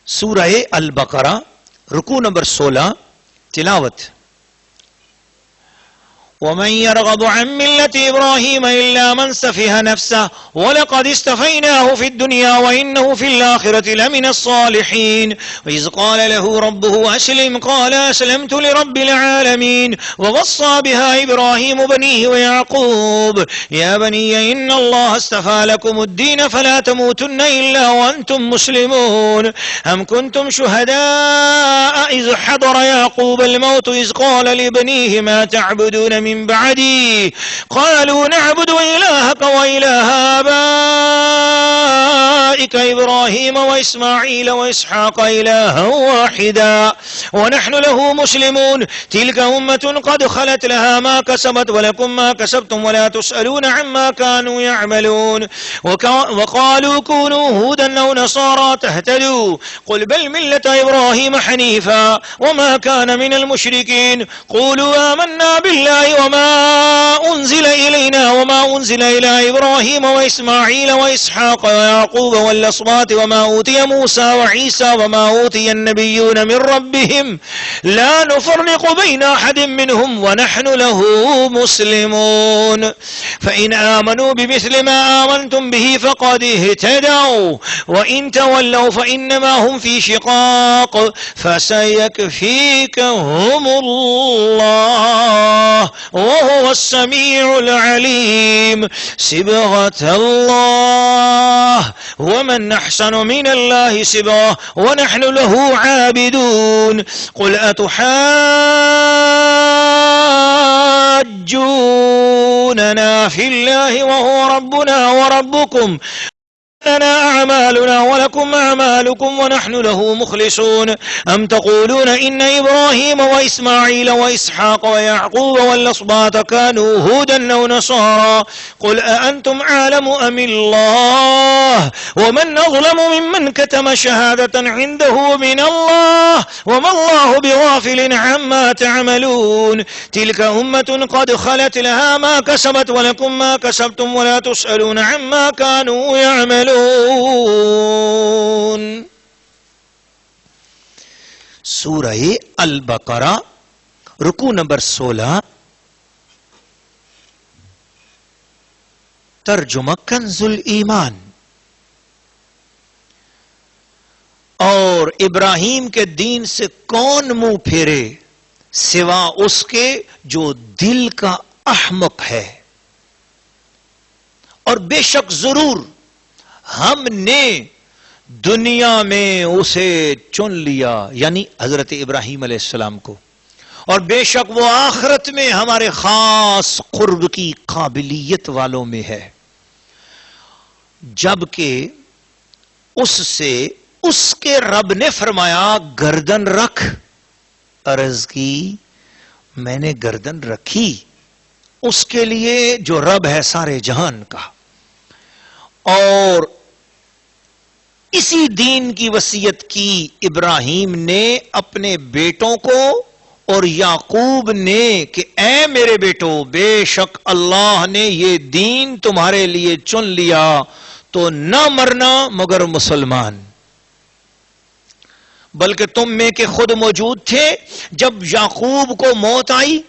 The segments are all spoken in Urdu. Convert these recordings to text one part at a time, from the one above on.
سورہ البقرہ رکوع نمبر 16 تلاوت ومن يرغب عن ملة إبراهيم إلا من سفه نفسه ولقد استفيناه في الدنيا وإنه في الآخرة لمن الصالحين وإذ قال له ربه أسلم قال أسلمت لرب العالمين ووصى بها إبراهيم بنيه ويعقوب يا بني إن الله استفى لكم الدين فلا تموتن إلا وأنتم مسلمون أم كنتم شهداء إذ حضر يعقوب الموت إذ قال لبنيه ما تعبدون من بعدي قالوا نعبد إلهك وإله آبائك إبراهيم وإسماعيل وإسحاق إلها واحدا ونحن له مسلمون تلك أمة قد خلت لها ما كسبت ولكم ما كسبتم ولا تسألون عما كانوا يعملون وقالوا كونوا هودا أو نصارى تهتدوا قل بل ملة إبراهيم حنيفا وما كان من المشركين قولوا آمنا بالله وما أنزل إلينا وما أنزل إلى إبراهيم وإسماعيل وإسحاق ويعقوب والأسباط وما أوتي موسى وعيسى وما أوتي النبيون من ربهم لا نفرق بين أحد منهم ونحن له مسلمون فإن آمنوا بمثل ما آمنتم به فقد اهتدوا وإن تولوا فإنما هم في شقاق فسيكفيكهم الله وهو السميع العليم صبغة الله ومن أحسن من الله صبغة ونحن له عابدون قل أتحاجوننا في الله وهو ربنا وربكم لنا أعمالنا ولكم أعمالكم ونحن له مخلصون أم تقولون إن إبراهيم وإسماعيل وإسحاق ويعقوب والأسباط كانوا هودا أو نصارى قل أأنتم أعلم أم الله ومن أظلم ممن كتم شهادة عنده من الله وما الله بغافل عما تعملون تلك أمة قد خلت لها ما كسبت ولكم ما كسبتم ولا تسألون عما كانوا يعملون سورہ البقرہ رکوع نمبر 16 ترجمہ کنز الایمان. اور ابراہیم کے دین سے کون منہ پھیرے سوا اس کے جو دل کا احمق ہے، اور بے شک ضرور ہم نے دنیا میں اسے چن لیا، یعنی حضرت ابراہیم علیہ السلام کو، اور بے شک وہ آخرت میں ہمارے خاص قرب کی قابلیت والوں میں ہے. جبکہ اس کے رب نے فرمایا گردن رکھ. عرض کی میں نے گردن رکھی اس کے لیے جو رب ہے سارے جہان کا. اور اسی دین کی وصیت کی ابراہیم نے اپنے بیٹوں کو اور یعقوب نے کہ اے میرے بیٹو، بے شک اللہ نے یہ دین تمہارے لیے چن لیا تو نہ مرنا مگر مسلمان. بلکہ تم میں کے خود موجود تھے جب یعقوب کو موت آئی،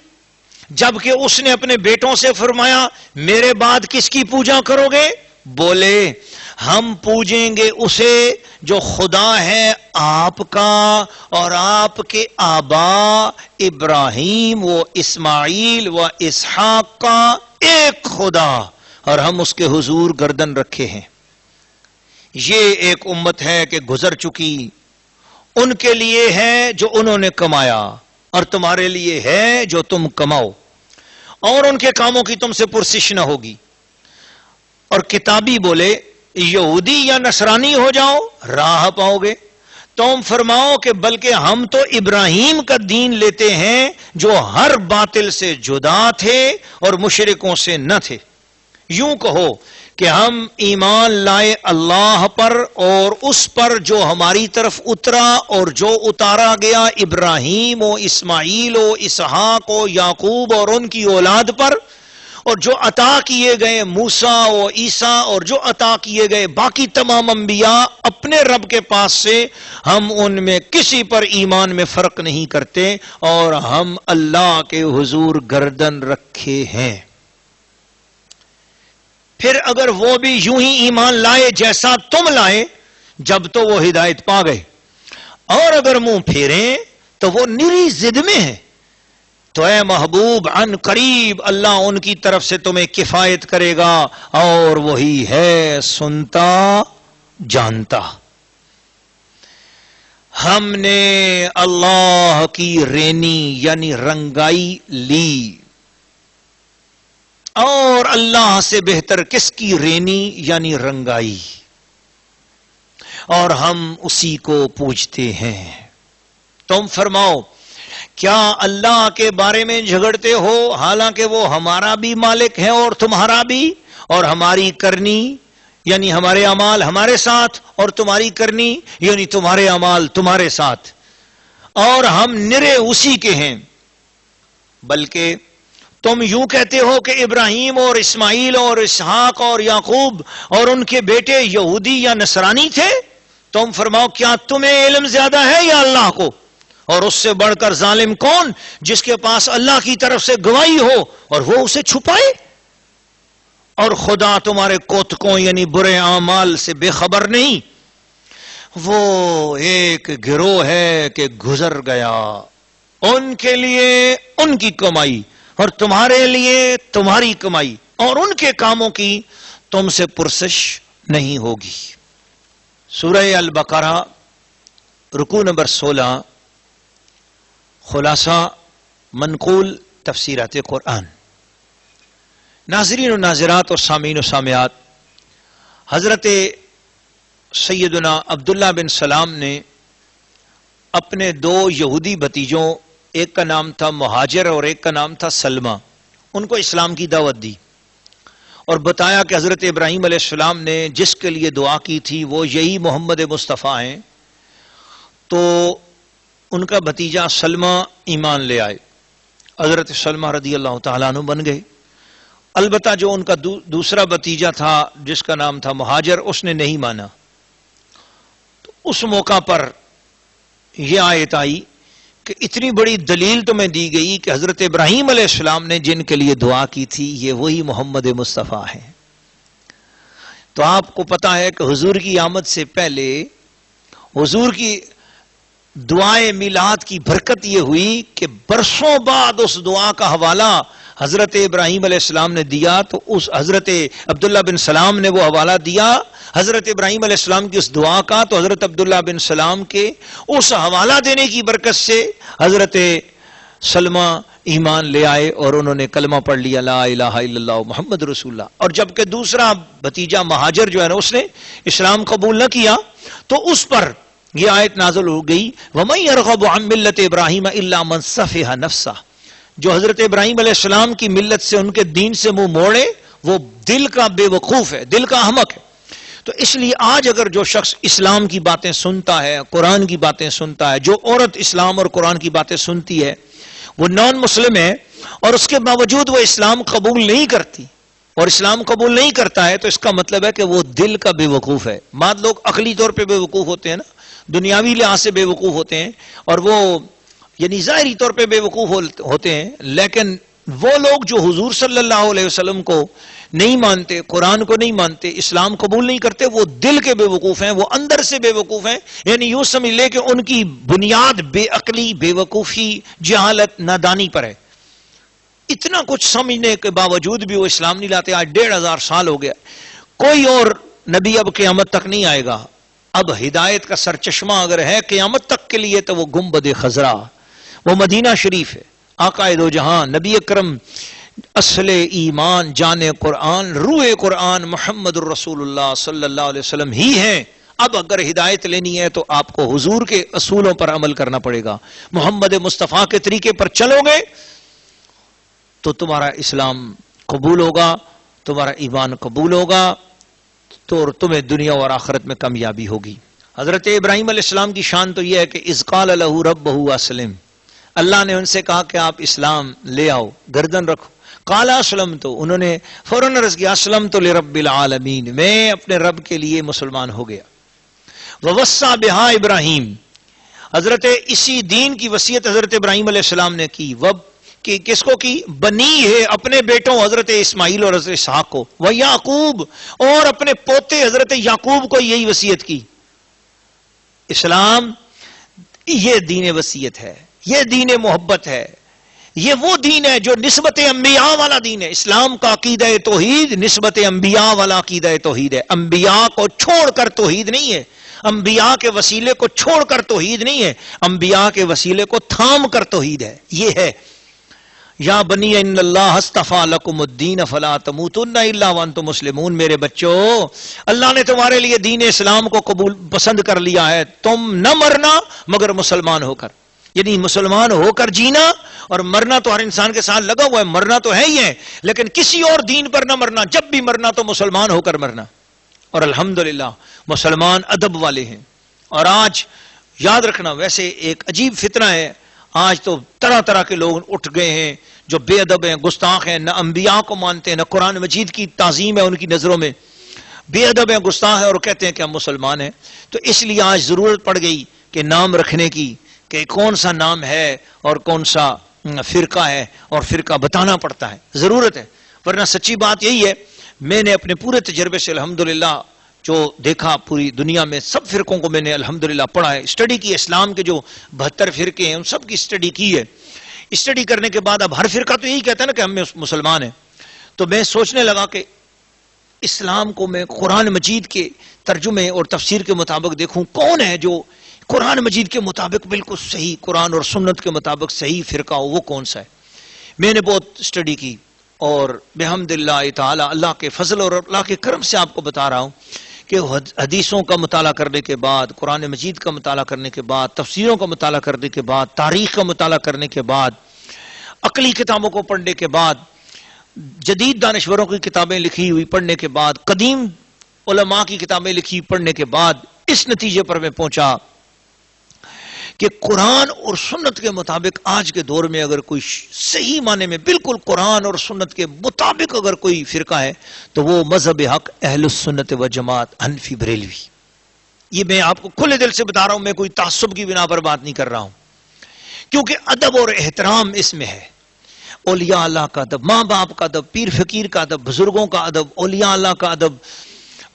جبکہ اس نے اپنے بیٹوں سے فرمایا میرے بعد کس کی پوجا کرو گے؟ بولے ہم پوجیں گے اسے جو خدا ہے آپ کا اور آپ کے آبا ابراہیم و اسماعیل و اسحاق کا ایک خدا، اور ہم اس کے حضور گردن رکھے ہیں. یہ ایک امت ہے کہ گزر چکی، ان کے لیے ہے جو انہوں نے کمایا اور تمہارے لیے ہے جو تم کماؤ، اور ان کے کاموں کی تم سے پرسش نہ ہوگی. اور کتابی بولے یہودی یا نصرانی ہو جاؤ راہ پاؤ گے. تم فرماؤ کہ بلکہ ہم تو ابراہیم کا دین لیتے ہیں جو ہر باطل سے جدا تھے اور مشرکوں سے نہ تھے. یوں کہو کہ ہم ایمان لائے اللہ پر اور اس پر جو ہماری طرف اترا اور جو اتارا گیا ابراہیم و اسماعیل و اسحاق و یعقوب اور ان کی اولاد پر، اور جو عطا کیے گئے موسیٰ و عیسیٰ اور جو عطا کیے گئے باقی تمام انبیاء اپنے رب کے پاس سے، ہم ان میں کسی پر ایمان میں فرق نہیں کرتے اور ہم اللہ کے حضور گردن رکھے ہیں۔ پھر اگر وہ بھی یوں ہی ایمان لائے جیسا تم لائے، جب تو وہ ہدایت پا گئے، اور اگر منہ پھیریں تو وہ نری ضد میں ہے، تو اے محبوب عن قریب اللہ ان کی طرف سے تمہیں کفایت کرے گا، اور وہی ہے سنتا جانتا۔ ہم نے اللہ کی رینی یعنی رنگائی لی، اور اللہ سے بہتر کس کی رینی یعنی رنگائی، اور ہم اسی کو پوجتے ہیں۔ تم فرماؤ کیا اللہ کے بارے میں جھگڑتے ہو حالانکہ وہ ہمارا بھی مالک ہے اور تمہارا بھی، اور ہماری کرنی یعنی ہمارے اعمال ہمارے ساتھ، اور تمہاری کرنی یعنی تمہارے اعمال تمہارے ساتھ، اور ہم نرے اسی کے ہیں۔ بلکہ تم یوں کہتے ہو کہ ابراہیم اور اسماعیل اور اسحاق اور یعقوب اور ان کے بیٹے یہودی یا نصرانی تھے۔ تم فرماؤ کیا تمہیں علم زیادہ ہے یا اللہ کو؟ اور اس سے بڑھ کر ظالم کون جس کے پاس اللہ کی طرف سے گواہی ہو اور وہ اسے چھپائے؟ اور خدا تمہارے کوتکوں یعنی برے اعمال سے بے خبر نہیں؟ وہ ایک گروہ ہے کہ گزر گیا، ان کے لیے ان کی کمائی اور تمہارے لیے تمہاری کمائی، اور ان کے کاموں کی تم سے پرسش نہیں ہوگی۔ سورہ البقرہ رکوع نمبر 16، خلاصہ منقول تفسیرات قرآن۔ ناظرین و ناظرات اور سامعین و سامعات، حضرت سیدنا عبداللہ بن سلام نے اپنے دو یہودی بھتیجوں، ایک کا نام تھا مہاجر اور ایک کا نام تھا سلمہ، ان کو اسلام کی دعوت دی اور بتایا کہ حضرت ابراہیم علیہ السلام نے جس کے لیے دعا کی تھی وہ یہی محمد مصطفیٰ ہیں۔ تو ان کا بھتیجا سلمہ ایمان لے آئے، حضرت سلمہ رضی اللہ تعالیٰ عنہ بن گئے۔ البتہ جو ان کا دوسرا بھتیجا تھا جس کا نام تھا مہاجر، اس نے نہیں مانا۔ تو اس موقع پر یہ آیت آئی کہ اتنی بڑی دلیل تمہیں دی گئی کہ حضرت ابراہیم علیہ السلام نے جن کے لیے دعا کی تھی یہ وہی محمد مصطفیٰ ہیں۔ تو آپ کو پتا ہے کہ حضور کی آمد سے پہلے حضور کی دعائے میلاد کی برکت یہ ہوئی کہ برسوں بعد اس دعا کا حوالہ حضرت ابراہیم علیہ السلام نے دیا، تو اس حضرت عبداللہ بن سلام نے وہ حوالہ دیا حضرت ابراہیم علیہ السلام کی اس دعا کا، تو حضرت عبداللہ بن سلام کے اس حوالہ دینے کی برکت سے حضرت سلمہ ایمان لے آئے اور انہوں نے کلمہ پڑھ لیا، لا الہ الا اللہ محمد رسول اللہ۔ اور جبکہ دوسرا بھتیجا مہاجر جو ہے نا اس نے اسلام قبول نہ کیا، تو اس پر یہ آیت نازل ہو گئی، وَمَن يَرْغَبُ عَن مِّلَّةِ إِبْرَاهِيمَ إِلَّا مَن سَفِهَ نَفْسَهُ۔ جو حضرت ابراہیم علیہ السلام کی ملت سے، ان کے دین سے منہ موڑے، وہ دل کا بے وقوف ہے، دل کا احمق ہے۔ تو اس لیے آج اگر جو شخص اسلام کی باتیں سنتا ہے، قرآن کی باتیں سنتا ہے، جو عورت اسلام اور قرآن کی باتیں سنتی ہے وہ نان مسلم ہے اور اس کے باوجود وہ اسلام قبول نہیں کرتی اور اسلام قبول نہیں کرتا ہے، تو اس کا مطلب ہے کہ وہ دل کا بے وقوف ہے۔ بعض لوگ عقلی طور پہ بے وقوف ہوتے ہیں نا، دنیاوی لحاظ سے بے وقوف ہوتے ہیں، اور وہ یعنی ظاہری طور پہ بے وقوف ہوتے ہیں، لیکن وہ لوگ جو حضور صلی اللہ علیہ وسلم کو نہیں مانتے، قرآن کو نہیں مانتے، اسلام قبول نہیں کرتے، وہ دل کے بے وقوف ہیں، وہ اندر سے بے وقوف ہیں۔ یعنی یوں سمجھ لے کہ ان کی بنیاد بے عقلی، بے وقوفی، جہالت، نادانی پر ہے۔ اتنا کچھ سمجھنے کے باوجود بھی وہ اسلام نہیں لاتے۔ آج 1500 سال ہو گیا، کوئی اور نبی اب قیامت تک نہیں آئے گا۔ اب ہدایت کا سرچشمہ اگر ہے قیامت تک کے لیے تو وہ گنبد خضرا، وہ مدینہ شریف ہے۔ آقا دو جہاں نبی اکرم اصل ایمان، جان قرآن، روح قرآن محمد الرسول اللہ صلی اللہ علیہ وسلم ہی ہیں۔ اب اگر ہدایت لینی ہے تو آپ کو حضور کے اصولوں پر عمل کرنا پڑے گا، محمد مصطفیٰ کے طریقے پر چلو گے تو تمہارا اسلام قبول ہوگا، تمہارا ایمان قبول ہوگا، تو تمہیں دنیا اور آخرت میں کامیابی ہوگی۔ حضرت ابراہیم علیہ السلام کی شان تو یہ ہے کہ اذ قال لہ ربہ اسلم، اللہ نے ان سے کہا کہ آپ اسلام لے آؤ، گردن رکھو۔ قال اسلمت، انہوں نے فوراً عرض کیا اسلمت لرب العالمین، میں اپنے رب کے لیے مسلمان ہو گیا۔ ووصى بها ابراہیم، حضرت اسی دین کی وصیت حضرت ابراہیم علیہ السلام نے کی، کہ کس کو کی؟ بنی ہے، اپنے بیٹوں حضرت اسماعیل اور حضرت اسحاق کو، وہ یعقوب، اور اپنے پوتے حضرت یعقوب کو یہی وصیت کی۔ اسلام یہ دین وصیت ہے، یہ دین محبت ہے، یہ وہ دین ہے جو نسبت انبیاء والا دین ہے۔ اسلام کا عقیدہ توحید نسبت انبیاء والا عقیدہ توحید ہے، انبیاء کو چھوڑ کر توحید نہیں ہے، انبیاء کے وسیلے کو چھوڑ کر توحید نہیں ہے، انبیاء کے وسیلے کو تھام کر توحید ہے۔ یہ ہے یا بنی ان اللہ اصطفیٰ لکم الدین فلا تموتن الا وانتم مسلمون، میرے بچوں اللہ نے تمہارے لیے دین اسلام کو قبول پسند کر لیا ہے، تم نہ مرنا مگر مسلمان ہو کر، یعنی مسلمان ہو کر جینا، اور مرنا تو ہر انسان کے ساتھ لگا ہوا ہے، مرنا تو ہے ہی ہے، لیکن کسی اور دین پر نہ مرنا، جب بھی مرنا تو مسلمان ہو کر مرنا۔ اور الحمدللہ مسلمان ادب والے ہیں۔ اور آج یاد رکھنا، ویسے ایک عجیب فتنہ ہے، آج تو طرح طرح کے لوگ اٹھ گئے ہیں جو بے ادب ہیں، گستاخ ہیں، نہ انبیاء کو مانتے ہیں، نہ قرآن مجید کی تعظیم ہے ان کی نظروں میں، بے ادب ہیں، گستاخ ہیں، اور کہتے ہیں کہ ہم مسلمان ہیں۔ تو اس لیے آج ضرورت پڑ گئی کہ نام رکھنے کی، کہ کون سا نام ہے اور کون سا فرقہ ہے، اور فرقہ بتانا پڑتا ہے، ضرورت ہے۔ ورنہ سچی بات یہی ہے، میں نے اپنے پورے تجربے سے الحمدللہ جو دیکھا پوری دنیا میں سب فرقوں کو میں نے الحمدللہ پڑھا ہے، اسٹڈی کی، اسلام کے جو 72 فرقے ہیں ان سب کی اسٹڈی کی ہے۔ اسٹڈی کرنے کے بعد اب ہر فرقہ تو یہی کہتا ہے نا کہ ہم مسلمان ہیں، تو میں سوچنے لگا کہ اسلام کو میں قرآن مجید کے ترجمے اور تفسیر کے مطابق دیکھوں، کون ہے جو قرآن مجید کے مطابق بالکل صحیح، قرآن اور سنت کے مطابق صحیح فرقہ ہو، وہ کون سا ہے۔ میں نے بہت اسٹڈی کی، اور بحمدللہ تعالی اللہ کے فضل اور اللہ کے کرم سے آپ کو بتا رہا ہوں کہ حدیثوں کا مطالعہ کرنے کے بعد، قرآن مجید کا مطالعہ کرنے کے بعد، تفسیروں کا مطالعہ کرنے کے بعد، تاریخ کا مطالعہ کرنے کے بعد، عقلی کتابوں کو پڑھنے کے بعد، جدید دانشوروں کی کتابیں لکھی ہوئی پڑھنے کے بعد، قدیم علماء کی کتابیں لکھی پڑھنے کے بعد اس نتیجے پر میں پہنچا کہ قرآن اور سنت کے مطابق آج کے دور میں اگر کوئی صحیح معنی میں بالکل قرآن اور سنت کے مطابق اگر کوئی فرقہ ہے تو وہ مذہب حق اہل السنت و جماعت حنفی بریلوی۔ یہ میں آپ کو کھلے دل سے بتا رہا ہوں، میں کوئی تعصب کی بنا پر بات نہیں کر رہا ہوں، کیونکہ ادب اور احترام اس میں ہے۔ اولیاء اللہ کا ادب، ماں باپ کا ادب، پیر فقیر کا ادب، بزرگوں کا ادب، اولیاء اللہ کا ادب،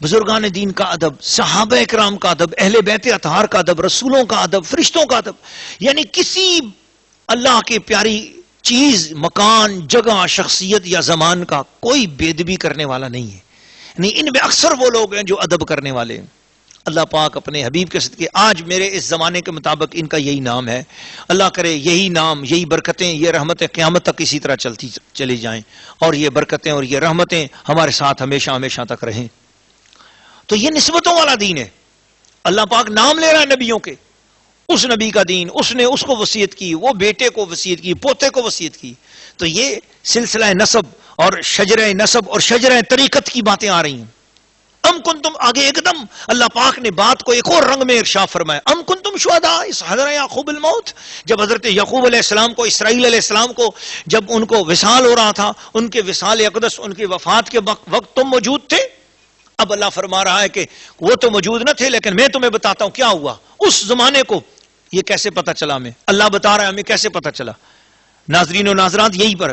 بزرگان دین کا ادب، صحابہ اکرام کا ادب، اہل بیت اطہار کا ادب، رسولوں کا ادب، فرشتوں کا ادب، یعنی کسی اللہ کی پیاری چیز، مکان، جگہ، شخصیت یا زمان کا کوئی بے ادبی کرنے والا نہیں ہے۔ یعنی ان میں اکثر وہ لوگ ہیں جو ادب کرنے والے ہیں۔ اللہ پاک اپنے حبیب کے صدقے آج میرے اس زمانے کے مطابق ان کا یہی نام ہے۔ اللہ کرے یہی نام، یہی برکتیں، یہ رحمتیں قیامت تک اسی طرح چلتی چلی جائیں، اور یہ برکتیں اور یہ رحمتیں ہمارے ساتھ ہمیشہ ہمیشہ تک رہیں۔ تو یہ نسبتوں والا دین ہے۔ اللہ پاک نام لے رہا ہے نبیوں کے، اس نبی کا دین، اس نے اس کو وصیت کی، وہ بیٹے کو وصیت کی، پوتے کو وصیت کی۔ تو یہ سلسلہ نسب اور شجرہ نسب اور شجرہ طریقت کی باتیں آ رہی ہیں۔ ام کنتم، آگے ایک دم اللہ پاک نے بات کو ایک اور رنگ میں ارشاد فرمایا، ام کنتم شہداء اذ حضر یعقوب الموت، جب حضرت یعقوب علیہ السلام کو، اسرائیل علیہ السلام کو جب ان کو وصال ہو رہا تھا، ان کے وصال اقدس، ان کی وفات کے وقت تم موجود تھے؟ اب اللہ فرما رہا ہے کہ وہ تو موجود نہ تھے، لیکن میں تمہیں بتاتا ہوں کیا ہوا اس زمانے کو۔ یہ کیسے پتا چلا؟ ہمیں اللہ بتا رہا ہے، ہمیں کیسے پتا چلا؟ ناظرین و ناظرات، یہی پر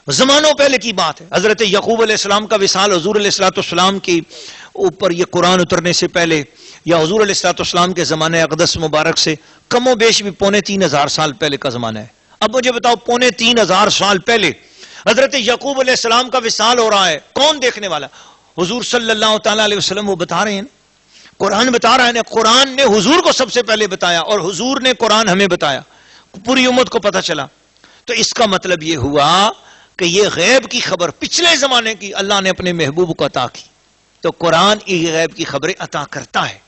زمانوں پہلے کی بات ہے۔ حضرت یعقوب علیہ السلام کا وصال حضور علیہ السلام کی اوپر یہ قرآن اترنے سے پہلے، یا حضور علیہ السلام کے زمانے اقدس مبارک سے کم و بیش بھی 3500 سال پہلے کا زمانہ ہے۔ اب مجھے بتاؤ، 3500 سال پہلے حضرت یعقوب علیہ السلام کا وصال ہو رہا ہے، کون دیکھنے والا؟ حضور صلی اللہ تعالیٰ علیہ وسلم وہ بتا رہے ہیں، قرآن بتا رہا ہے، قرآن نے حضور کو سب سے پہلے بتایا، اور حضور نے قرآن ہمیں بتایا، پوری امت کو پتہ چلا۔ تو اس کا مطلب یہ ہوا کہ یہ غیب کی خبر پچھلے زمانے کی اللہ نے اپنے محبوب کو عطا کی، تو قرآن یہ غیب کی خبریں عطا کرتا ہے۔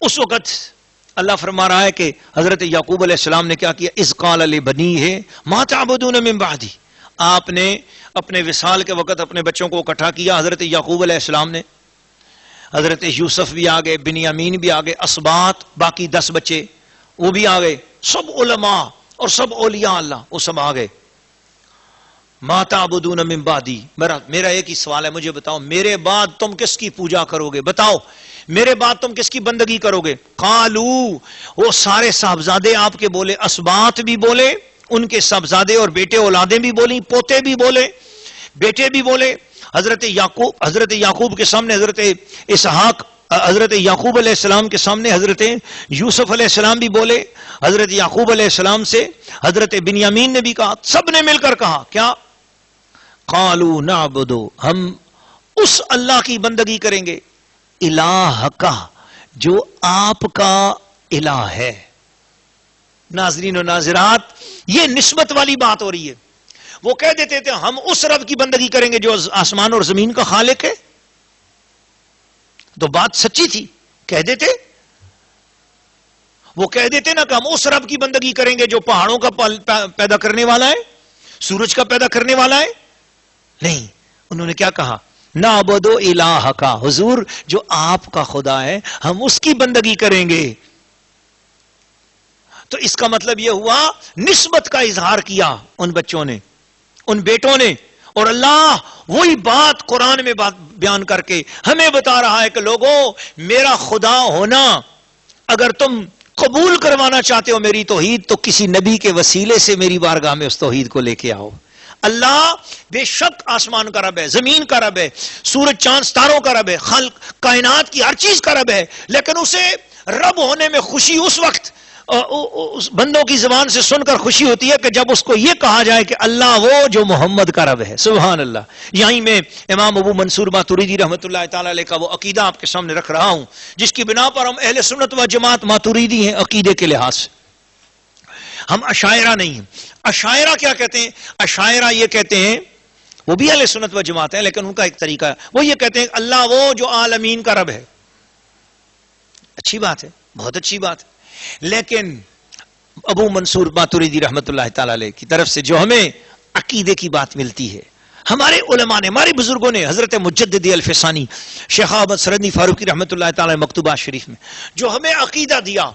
اس وقت اللہ فرما رہا ہے کہ حضرت یعقوب علیہ السلام نے کیا کیا، اذ قال لبنیہ ما تعبدون من بعدی، آپ نے اپنے وصال کے وقت اپنے بچوں کو اکٹھا کیا۔ حضرت یعقوب علیہ السلام نے، حضرت یوسف بھی آگئے، بنیامین بھی آگئے، اسباط باقی 10 بچے وہ بھی آگئے، سب علماء اور سب اولیاء اللہ وہ سب آگئے۔ ما تعبدون من بعدی، میرا ایک ہی سوال ہے، مجھے بتاؤ میرے بعد تم کس کی پوجا کرو گے؟ بتاؤ میرے بعد تم کس کی بندگی کرو گے؟ قالو، وہ سارے صاحبزادے آپ کے بولے، اسباط بھی بولے، ان کے صاحبزادے اور بیٹے اولادیں بھی بولی، پوتے بھی بولے، بیٹے بھی بولے. حضرت یعقوب کے سامنے حضرت اسحاق، حضرت یعقوب علیہ السلام کے سامنے حضرت یوسف علیہ السلام بھی بولے، حضرت یعقوب علیہ السلام سے حضرت بنیامین نے بھی کہا، سب نے مل کر کہا کیا؟ قالوا نعبد، ہم اس اللہ کی بندگی کریں گے، الہ کا، جو آپ کا الہ ہے. ناظرین و ناظرات، یہ نسبت والی بات ہو رہی ہے. وہ کہہ دیتے تھے ہم اس رب کی بندگی کریں گے جو آسمان اور زمین کا خالق ہے، تو بات سچی تھی، کہہ دیتے. وہ کہہ دیتے نا کہ ہم اس رب کی بندگی کریں گے جو پہاڑوں کا پیدا کرنے والا ہے، سورج کا پیدا کرنے والا ہے. نہیں، انہوں نے کیا کہا؟ نعبدو الہ کا، حضور جو آپ کا خدا ہے ہم اس کی بندگی کریں گے. تو اس کا مطلب یہ ہوا نسبت کا اظہار کیا ان بچوں نے، ان بیٹوں نے. اور اللہ وہی بات قرآن میں بیان کر کے ہمیں بتا رہا ہے کہ لوگوں، میرا خدا ہونا اگر تم قبول کروانا چاہتے ہو میری توحید، تو کسی نبی کے وسیلے سے میری بارگاہ میں اس توحید کو لے کے آؤ. اللہ بے شک آسمان کا رب ہے، زمین کا رب ہے، سورج چاند ستاروں کا رب ہے، خلق کائنات کی ہر چیز کا رب ہے، لیکن اسے رب ہونے میں خوشی اس وقت اس بندوں کی زبان سے سن کر خوشی ہوتی ہے کہ جب اس کو یہ کہا جائے کہ اللہ وہ جو محمد کا رب ہے. سبحان اللہ. یہیں میں امام ابو منصور ماتوریدی رحمۃ اللہ تعالی علیہ کا وہ عقیدہ آپ کے سامنے رکھ رہا ہوں جس کی بنا پر ہم اہل سنت و جماعت ماتوریدی ہیں عقیدے کے لحاظ سے. ہم اشاعرہ نہیں ہیں. اشاعرہ کیا کہتے ہیں؟ اشاعرہ یہ کہتے ہیں، وہ بھی اہل سنت و جماعت ہے لیکن ان کا ایک طریقہ ہے، وہ یہ کہتے ہیں اللہ وہ جو عالمین کا رب ہے. اچھی بات ہے، بہت اچھی بات ہے. لیکن ابو منصور ماتوریدی رحمت اللہ تعالی علیہ کی طرف سے جو ہمیں عقیدے کی بات ملتی ہے، ہمارے علماء نے، ہمارے بزرگوں نے، حضرت مجدد الفسانی شیخ احمد سرندی فاروقی رحمت اللہ تعالی مکتوبات شریف میں جو ہمیں عقیدہ دیا،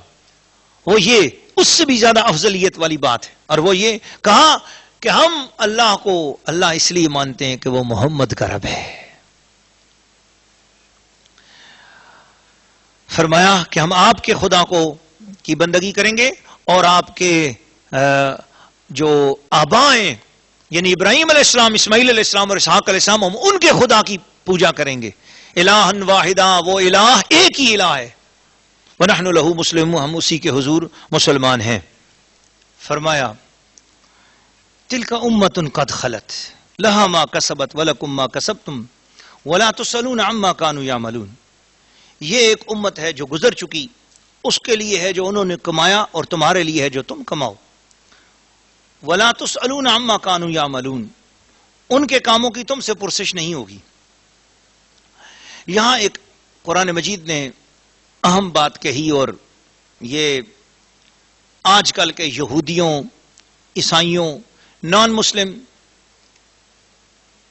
وہ یہ اس سے بھی زیادہ افضلیت والی بات ہے. اور وہ یہ کہا کہ ہم اللہ کو اللہ اس لیے مانتے ہیں کہ وہ محمد کا رب ہے. فرمایا کہ ہم آپ کے خدا کو کی بندگی کریں گے اور آپ کے جو آباء ہیں یعنی ابراہیم علیہ السلام، اسماعیل علیہ السلام اور اسحاق علیہ السلام، ہم ان کے خدا کی پوجا کریں گے. الہًا واحدا، وہ الہ ایک ہی الہ ہے. وَنَحْنُ لَهُ مُسْلِمُونَ، ہم اسی کے حضور مسلمان ہیں. فرمایا تِلْكَ أُمَّةٌ قَدْ خَلَتْ لَهَا مَا كَسَبَتْ وَلَكُمْ مَا كَسَبْتُمْ وَلَا تُسْأَلُونَ عَمَّا كَانُوا يَعْمَلُونَ. یہ ایک امت ہے جو گزر چکی، اس کے لیے ہے جو انہوں نے کمایا اور تمہارے لیے ہے جو تم کماؤ. وَلَا تُسْأَلُونَ عَمَّا كَانُوا يَعْمَلُونَ، ان کے کاموں کی تم سے پرسش نہیں ہوگی. یہاں ایک قرآن مجید نے اہم بات کہی، اور یہ آج کل کے یہودیوں، عیسائیوں، نان مسلم،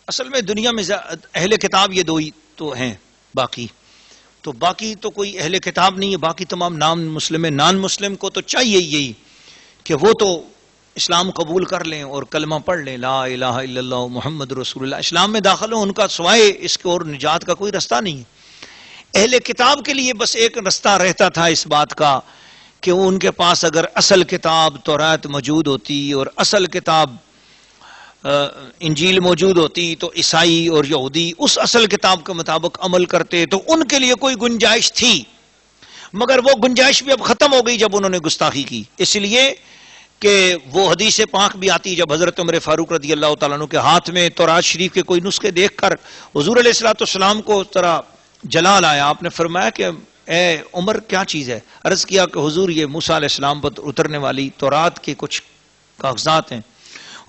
اصل میں دنیا میں اہل کتاب یہ دو ہی تو ہیں، باقی تو کوئی اہل کتاب نہیں ہے، باقی تمام نان مسلم ہیں. نان مسلم کو تو چاہیے یہی کہ وہ تو اسلام قبول کر لیں اور کلمہ پڑھ لیں، لا الہ الا اللہ محمد رسول اللہ، اسلام میں داخل ہوں. ان کا سوائے اس کے اور نجات کا کوئی رستہ نہیں ہے. اہل کتاب کے لیے بس ایک رستہ رہتا تھا اس بات کا کہ ان کے پاس اگر اصل کتاب تورات موجود ہوتی اور اصل کتاب انجیل موجود ہوتی تو عیسائی اور یہودی اس اصل کتاب کے مطابق عمل کرتے، تو ان کے لیے کوئی گنجائش تھی. مگر وہ گنجائش بھی اب ختم ہو گئی جب انہوں نے گستاخی کی. اس لیے کہ وہ حدیث پاک بھی آتی جب حضرت عمر فاروق رضی اللہ تعالیٰ عنہ کے ہاتھ میں تورات شریف کے کوئی نسخے دیکھ کر حضور علیہ الصلوۃ والسلام کو طرح جلال آیا. آپ نے فرمایا کہ اے عمر کیا چیز ہے؟ عرض کیا کہ حضور یہ موسیٰ علیہ السلام پر اترنے والی تورات کے کچھ کاغذات ہیں.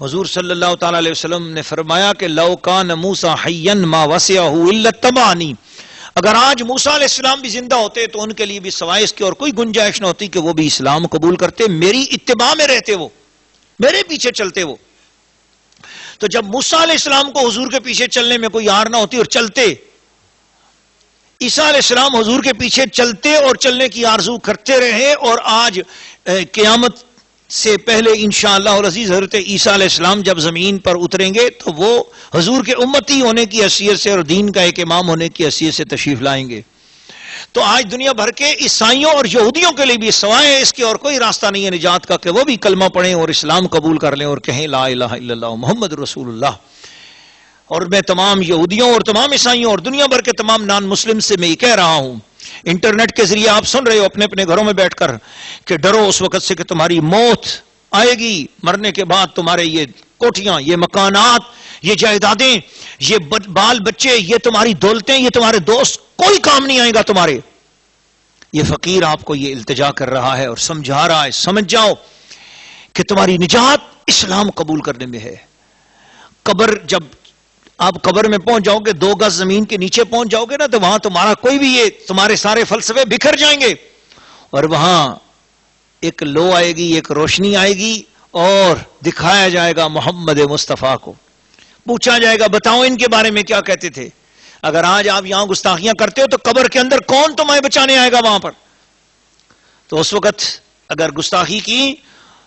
حضور صلی اللہ تعالیٰ علیہ وسلم نے فرمایا کہ لو کان موسیٰ حیا ما وسعہ الا اتبعنی، اگر آج موسیٰ علیہ السلام بھی زندہ ہوتے تو ان کے لیے بھی سوائے اس کی اور کوئی گنجائش نہ ہوتی کہ وہ بھی اسلام قبول کرتے، میری اتباع میں رہتے، وہ میرے پیچھے چلتے. وہ تو جب موسیٰ علیہ السلام کو حضور کے پیچھے چلنے میں کوئی آر نہ ہوتی اور چلتے، عیسیٰ علیہ السلام حضور کے پیچھے چلتے اور چلنے کی آرزو کرتے رہے، اور آج قیامت سے پہلے انشاءاللہ العزیز حضرت عیسیٰ علیہ السلام جب زمین پر اتریں گے تو وہ حضور کے امتی ہونے کی حیثیت سے اور دین کا ایک امام ہونے کی حیثیت سے تشریف لائیں گے. تو آج دنیا بھر کے عیسائیوں اور یہودیوں کے لیے بھی سوائے اس کے اور کوئی راستہ نہیں ہے نجات کا کہ وہ بھی کلمہ پڑھیں اور اسلام قبول کر لیں اور کہیں لا الہ الا اللہ محمد رسول اللہ. اور میں تمام یہودیوں اور تمام عیسائیوں اور دنیا بھر کے تمام نان مسلم سے میں یہ کہہ رہا ہوں، انٹرنیٹ کے ذریعے آپ سن رہے ہو اپنے اپنے گھروں میں بیٹھ کر، کہ ڈرو اس وقت سے کہ تمہاری موت آئے گی، مرنے کے بعد تمہارے یہ کوٹھیاں، یہ مکانات، یہ جائیدادیں، یہ بال بچے، یہ تمہاری دولتیں، یہ تمہارے دوست کوئی کام نہیں آئے گا تمہارے. یہ فقیر آپ کو یہ التجا کر رہا ہے اور سمجھا رہا ہے، سمجھ جاؤ کہ تمہاری نجات اسلام قبول کرنے میں ہے. قبر، جب آپ قبر میں پہنچ جاؤ گے، 2 گز زمین کے نیچے پہنچ جاؤ گے نا، تو وہاں تمہارا کوئی بھی یہ تمہارے سارے فلسفے بکھر جائیں گے اور وہاں ایک لو آئے گی، ایک روشنی آئے گی اور دکھایا جائے گا محمد مصطفیٰ کو. پوچھا جائے گا بتاؤ ان کے بارے میں کیا کہتے تھے. اگر آج آپ یہاں گستاخیاں کرتے ہو تو قبر کے اندر کون تمہیں بچانے آئے گا وہاں پر؟ تو اس وقت اگر گستاخی کی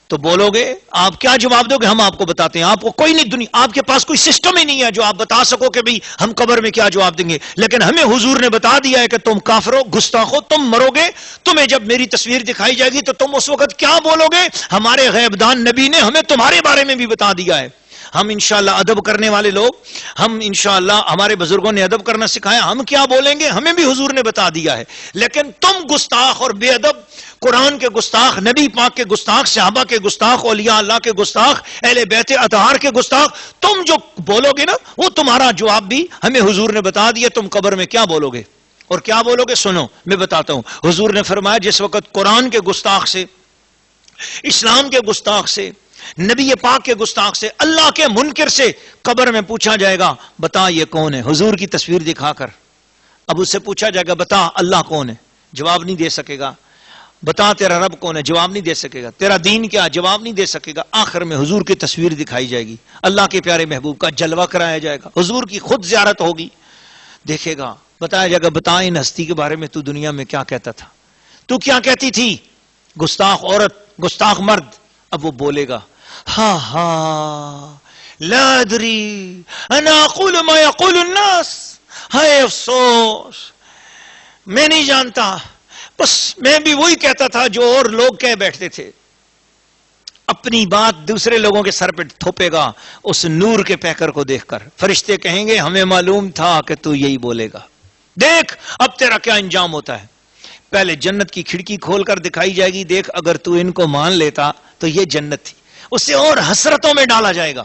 تو بولو گے، آپ کیا جواب دو گے؟ ہم آپ کو بتاتے ہیں. آپ کو کوئی نہیں، دنیا آپ کے پاس کوئی سسٹم ہی نہیں ہے جو آپ بتا سکو کہ بھئی ہم قبر میں کیا جواب دیں گے. لیکن ہمیں حضور نے بتا دیا ہے کہ تم کافرو، گستاخو، تم مرو گے، تمہیں جب میری تصویر دکھائی جائے گی تو تم اس وقت کیا بولو گے؟ ہمارے غیب دان نبی نے ہمیں تمہارے بارے میں بھی بتا دیا ہے. ہم انشاءاللہ ادب کرنے والے لوگ، ہم انشاءاللہ ہمارے بزرگوں نے ادب کرنا سکھایا، ہم کیا بولیں گے ہمیں بھی حضور نے بتا دیا ہے. لیکن تم گستاخ اور بے ادب، قرآن کے گستاخ، نبی پاک کے گستاخ، صحابہ کے گستاخ، اولیاء اللہ کے گستاخ، اہل بیت اطہار کے گستاخ، تم جو بولو گے نا وہ تمہارا جواب بھی ہمیں حضور نے بتا دیا. تم قبر میں کیا بولو گے اور کیا بولو گے؟ سنو میں بتاتا ہوں. حضور نے فرمایا جس وقت قرآن کے گستاخ سے، اسلام کے گستاخ سے، نبی پاک کے گستاخ سے، اللہ کے منکر سے قبر میں پوچھا جائے گا بتا یہ کون ہے، حضور کی تصویر دکھا کر. اب اس سے پوچھا جائے گا بتا اللہ کون ہے، جواب نہیں دے سکے گا. بتا تیرا رب کون ہے، جواب نہیں دے سکے گا. تیرا دین کیا، جواب نہیں دے سکے گا. آخر میں حضور کی تصویر دکھائی جائے گی، اللہ کے پیارے محبوب کا جلوہ کرایا جائے گا، حضور کی خود زیارت ہوگی، دیکھے گا، بتایا جائے گا بتا ان ہستی کے بارے میں تو دنیا میں کیا کہتا تھا، تو کیا کہتی تھی، گستاخ عورت، گستاخ مرد. اب وہ بولے گا ہاں ہاں لا ادری انا اقول ما یقول الناس، ہائے افسوس میں نہیں جانتا، بس میں بھی وہی کہتا تھا جو اور لوگ کہہ بیٹھتے تھے. اپنی بات دوسرے لوگوں کے سر پہ تھوپے گا اس نور کے پیکر کو دیکھ کر. فرشتے کہیں گے ہمیں معلوم تھا کہ تو یہی بولے گا، دیکھ اب تیرا کیا انجام ہوتا ہے. پہلے جنت کی کھڑکی کھول کر دکھائی جائے گی، دیکھ اگر تو ان کو مان لیتا تو یہ جنت تھی، اسے اور حسرتوں میں ڈالا جائے گا.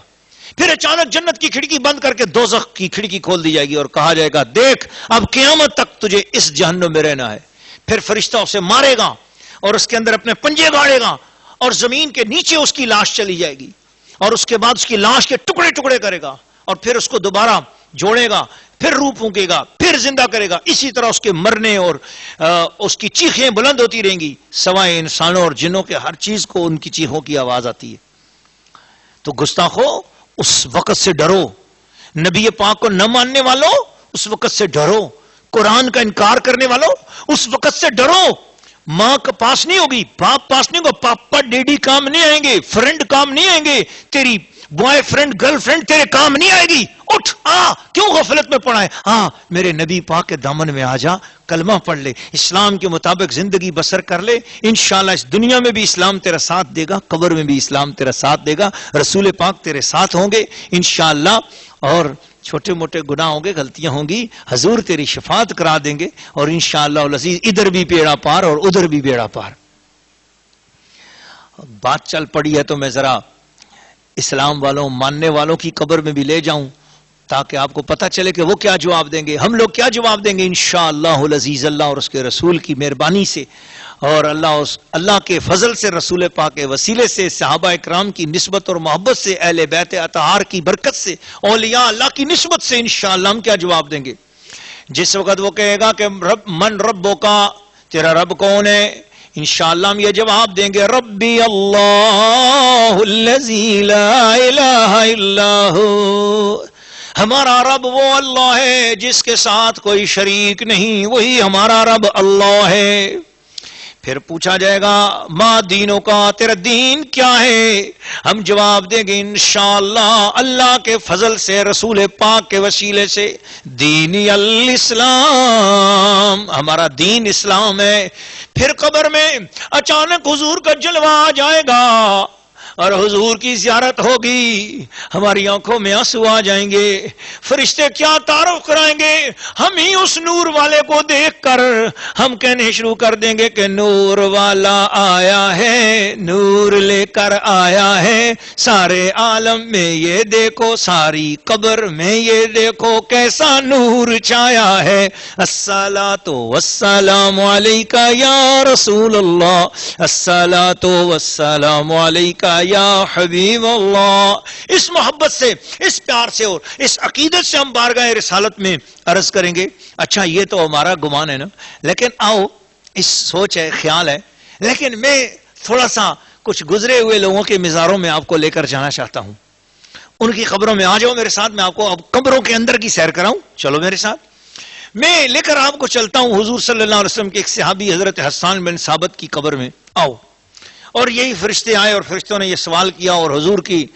پھر اچانک جنت کی کھڑکی بند کر کے دوزخ کی کھڑکی کھول دی جائے گی اور کہا جائے گا دیکھ اب قیامت تک تجھے اس جہنم میں رہنا ہے. پھر فرشتہ اسے مارے گا اور اس کے اندر اپنے پنجے گاڑے گا اور زمین کے نیچے اس کی لاش چلی جائے گی اور اس کے بعد اس کی لاش کے ٹکڑے ٹکڑے کرے گا اور پھر اس کو دوبارہ جوڑے گا، پھر روح پھونکے گا، پھر زندہ کرے گا. اسی طرح اس کے مرنے اور اس کی چیخیں بلند ہوتی رہیں گی، سوائے انسانوں اور جنوں کے ہر چیز کو ان کی چیخوں کی آواز آتی ہے. تو گستاخو اس وقت سے ڈرو، نبی پاک کو نہ ماننے والوں اس وقت سے ڈرو، قرآن کا انکار کرنے والوں اس وقت سے ڈرو. ماں کا پاس نہیں ہوگی، باپ پاس نہیں ہوگا، پاپا ڈیڈی کام نہیں آئیں گے، فرینڈ کام نہیں آئیں گے، تیری بوائے فرینڈ گرل فرینڈ تیرے کام نہیں آئے گی. اٹھ کیوں غفلت میں پڑا ہے؟ میرے نبی پاک کے دامن میں آ جا، کلمہ پڑھ لے، اسلام کے مطابق زندگی بسر کر لے. انشاءاللہ اس دنیا میں بھی اسلام تیرا ساتھ دے گا، قبر میں بھی اسلام تیرا ساتھ دے گا، رسول پاک تیرے ساتھ ہوں گے انشاءاللہ. اور چھوٹے موٹے گناہ ہوں گے، غلطیاں ہوں گی، حضور تیری شفاعت کرا دیں گے اور انشاءاللہ العزیز ادھر بھی بیڑا پار اور ادھر بھی بیڑا پار. بات چل پڑی ہے تو میں ذرا اسلام والوں، ماننے والوں کی قبر میں بھی لے جاؤں تاکہ آپ کو پتہ چلے کہ وہ کیا جواب دیں گے، ہم لوگ کیا جواب دیں گے انشاءاللہ العزیز. اللہ اور اس کے رسول کی مہربانی سے اور اللہ کے فضل سے، رسول پاک کے وسیلے سے، صحابہ اکرام کی نسبت اور محبت سے، اہل بیت اطہار کی برکت سے، اولیاء اللہ کی نسبت سے انشاءاللہ ہم کیا جواب دیں گے. جس وقت وہ کہے گا کہ من ربو کا، تیرا رب کون ہے، انشاءاللہ ہم یہ جواب دیں گے ربی اللہ الذی لا الہ الا ہو. ہمارا رب وہ اللہ ہے جس کے ساتھ کوئی شریک نہیں، وہی ہمارا رب اللہ ہے. پھر پوچھا جائے گا ما دینوں کا، تیرا دین کیا ہے؟ ہم جواب دیں گے انشاءاللہ اللہ کے فضل سے، رسول پاک کے وسیلے سے، دینی الاسلام، ہمارا دین اسلام ہے۔ پھر قبر میں اچانک حضور کا جلوہ آ جائے گا اور حضور کی زیارت ہوگی، ہماری آنکھوں میں آنسو آ جائیں گے، فرشتے کیا تعارف کرائیں گے، ہم ہی اس نور والے کو دیکھ کر ہم کہنے شروع کر دیں گے کہ نور والا آیا ہے، نور لے کر آیا ہے، سارے عالم میں یہ دیکھو، ساری قبر میں یہ دیکھو کیسا نور چھایا ہے، الصلاۃ والسلام علیک یا رسول اللہ، الصلاۃ والسلام علیک یا حبیب اللہ۔ اس محبت سے، اس پیار سے اور اس عقیدت سے ہم بارگاہ رسالت میں عرض کریں گے۔ اچھا یہ تو ہمارا گمان ہے نا، لیکن آؤ اس سوچ ہے، خیال ہے، لیکن میں تھوڑا سا کچھ گزرے ہوئے لوگوں کے مزاروں میں آپ کو لے کر جانا چاہتا ہوں، ان کی قبروں میں آ جاؤ میرے ساتھ، میں آپ کو اب قبروں کے اندر کی سیر کراؤں، چلو میرے ساتھ، میں لے کر آپ کو چلتا ہوں حضور صلی اللہ علیہ وسلم کے ایک صحابی حضرت حسان بن ثابت کی قبر میں۔ آؤ، اور یہی فرشتے آئے اور فرشتوں نے یہ سوال کیا اور حضور کی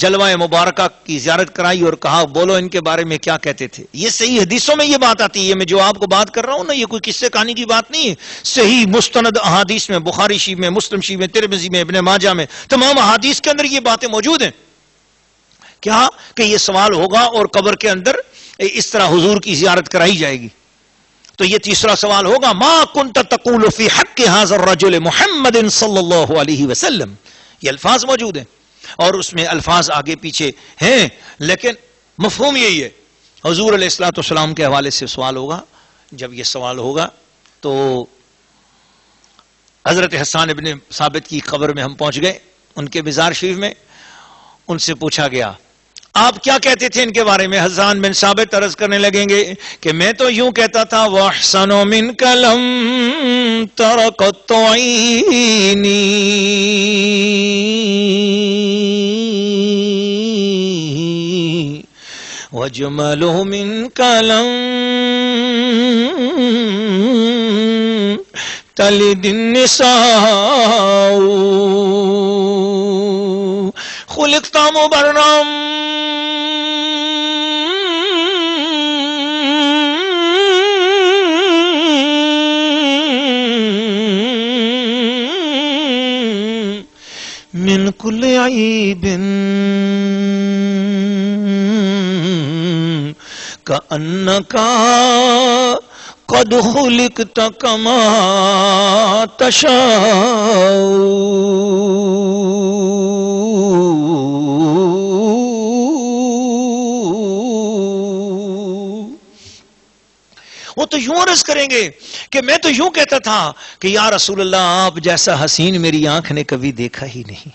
جلوہ مبارکہ کی زیارت کرائی اور کہا بولو ان کے بارے میں کیا کہتے تھے۔ یہ صحیح حدیثوں میں یہ بات آتی ہے، میں جو آپ کو بات کر رہا ہوں نا، یہ کوئی قصے کہانی کی بات نہیں ہے، صحیح مستند احادیث میں، بخاری شریف میں، مسلم شریف میں، ترمذی میں، ابن ماجہ میں، تمام احادیث کے اندر یہ باتیں موجود ہیں۔ کیا کہ یہ سوال ہوگا اور قبر کے اندر اس طرح حضور کی زیارت کرائی جائے گی۔ تو یہ تیسرا سوال ہوگا ما کنت تقول فی حق هذا الرجل محمد صلی اللہ علیہ وسلم، یہ الفاظ موجود ہیں اور اس میں الفاظ آگے پیچھے ہیں، لیکن مفہوم یہی ہے۔ حضور علیہ الصلوۃ والسلام کے حوالے سے سوال ہوگا۔ جب یہ سوال ہوگا تو حضرت حسان ابن ثابت کی قبر میں ہم پہنچ گئے، ان کے مزار شریف میں، ان سے پوچھا گیا آپ کیا کہتے تھے ان کے بارے میں؟ حسان بن ثابت عرض کرنے لگیں گے کہ میں تو یوں کہتا تھا وَأَحْسَنُ مِنْكَ لَمْ تَرَ قَطُّ عَيْنِي، وَأَجْمَلُ مِنْكَ لَمْ تَلِدِ النِّسَاءُ، خُلِقْتَ مُبَرًّا من كل عيب كأنك قد خلقت كما تشاء۔ وہ تو یوں عرض کریں گے کہ میں تو یوں کہتا تھا کہ یا رسول اللہ آپ جیسا حسین میری آنکھ نے کبھی دیکھا ہی نہیں،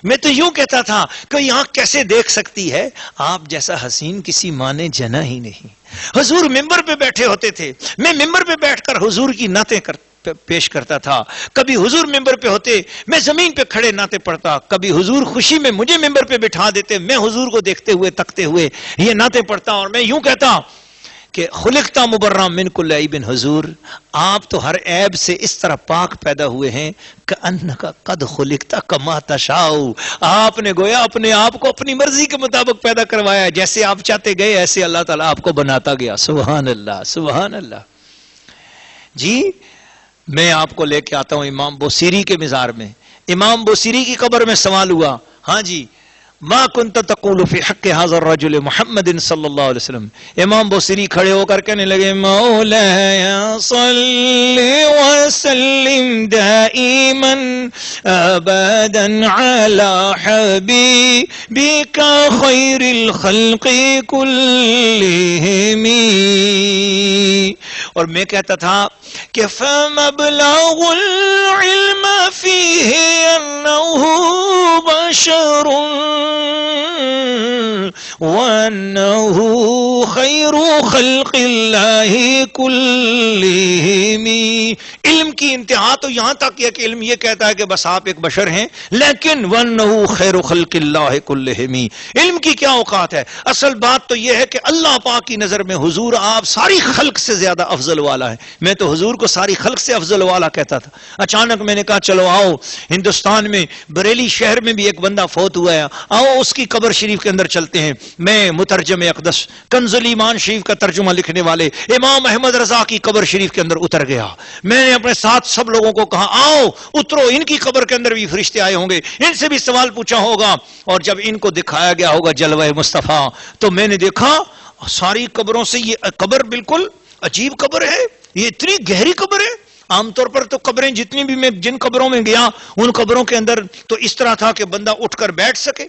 میں تو یوں کہتا تھا کہ یہ آنکھ کیسے دیکھ سکتی ہے، آپ جیسا حسین کسی ماں نے جنا ہی نہیں۔ حضور ممبر پہ بیٹھے ہوتے تھے، میں ممبر پہ بیٹھ کر حضور کی نعتیں پیش کرتا تھا، کبھی حضور ممبر پہ ہوتے میں زمین پہ کھڑے نعتیں پڑھتا، کبھی حضور خوشی میں مجھے ممبر پہ بٹھا دیتے، میں حضور کو دیکھتے ہوئے تکتے ہوئے یہ نعتیں پڑھتا اور میں یوں کہتا کہ خلقتا مبرّا من کل عیب، حضور آپ تو ہر عیب سے اس طرح پاک پیدا ہوئے ہیں کأنک قد خلقتا کما تشاء، آپ نے گویا اپنے آپ کو اپنی مرضی کے مطابق پیدا کروایا، جیسے آپ چاہتے گئے ایسے اللہ تعالیٰ آپ کو بناتا گیا۔ سبحان اللہ، سبحان اللہ۔ جی میں آپ کو لے کے آتا ہوں امام بوصیری کے مزار میں۔ امام بوصیری کی قبر میں سوال ہوا، ہاں جی ما کنت تقول فی حق هذا الرجل محمد صلی اللہ علیہ وسلم۔ امام بوصیری کھڑے ہو کر کہنے لگے مولاي صل وسلم دائما ابدا على حبيبك خير الخلق كلهم۔ اور میں کہتا تھا کہ فمبلغ العلم فيه انه بشر وأنه خیر خلق اللہ کلہم. علم کی انتہا تو یہاں تک ہے کہ علم یہ کہتا ہے کہ بس آپ ایک بشر ہیں، لیکن وَأَنَّهُ خَيْرُ خَلْقِ اللَّهِ كُلِّهِمْ. علم کی کیا اوقات ہے؟ اصل بات تو یہ ہے کہ اللہ پاک کی نظر میں حضور آپ ساری خلق سے زیادہ افضل والا ہے. میں تو حضور کو ساری خلق سے افضل والا کہتا تھا. اچانک میں نے کہا چلو آؤ، ہندوستان میں بریلی شہر میں بھی ایک بندہ فوت ہوا ہے، آؤ اس کی قبر شریف کے اندر چلتے ہیں. میں مترجم اقدس کنز الایمان شریف کا ترجمہ لکھنے والے امام احمد رضا کی قبر شریف کے اندر اتر گیا. میں نے اپنے ساتھ سب لوگوں کو کہا آؤ اترو، ان کی قبر کے اندر بھی فرشتے آئے ہوں گے، ان سے بھی سوال پوچھا ہوگا. اور جب ان کو دکھایا گیا ہوگا جلوہ مصطفیٰ، تو میں نے دیکھا ساری قبروں سے یہ قبر بالکل عجیب قبر ہے، یہ اتنی گہری قبر ہے. عام طور پر تو قبریں جتنی بھی میں جن قبروں میں گیا ان قبروں کے اندر تو اس طرح تھا کہ بندہ اٹھ کر بیٹھ سکے،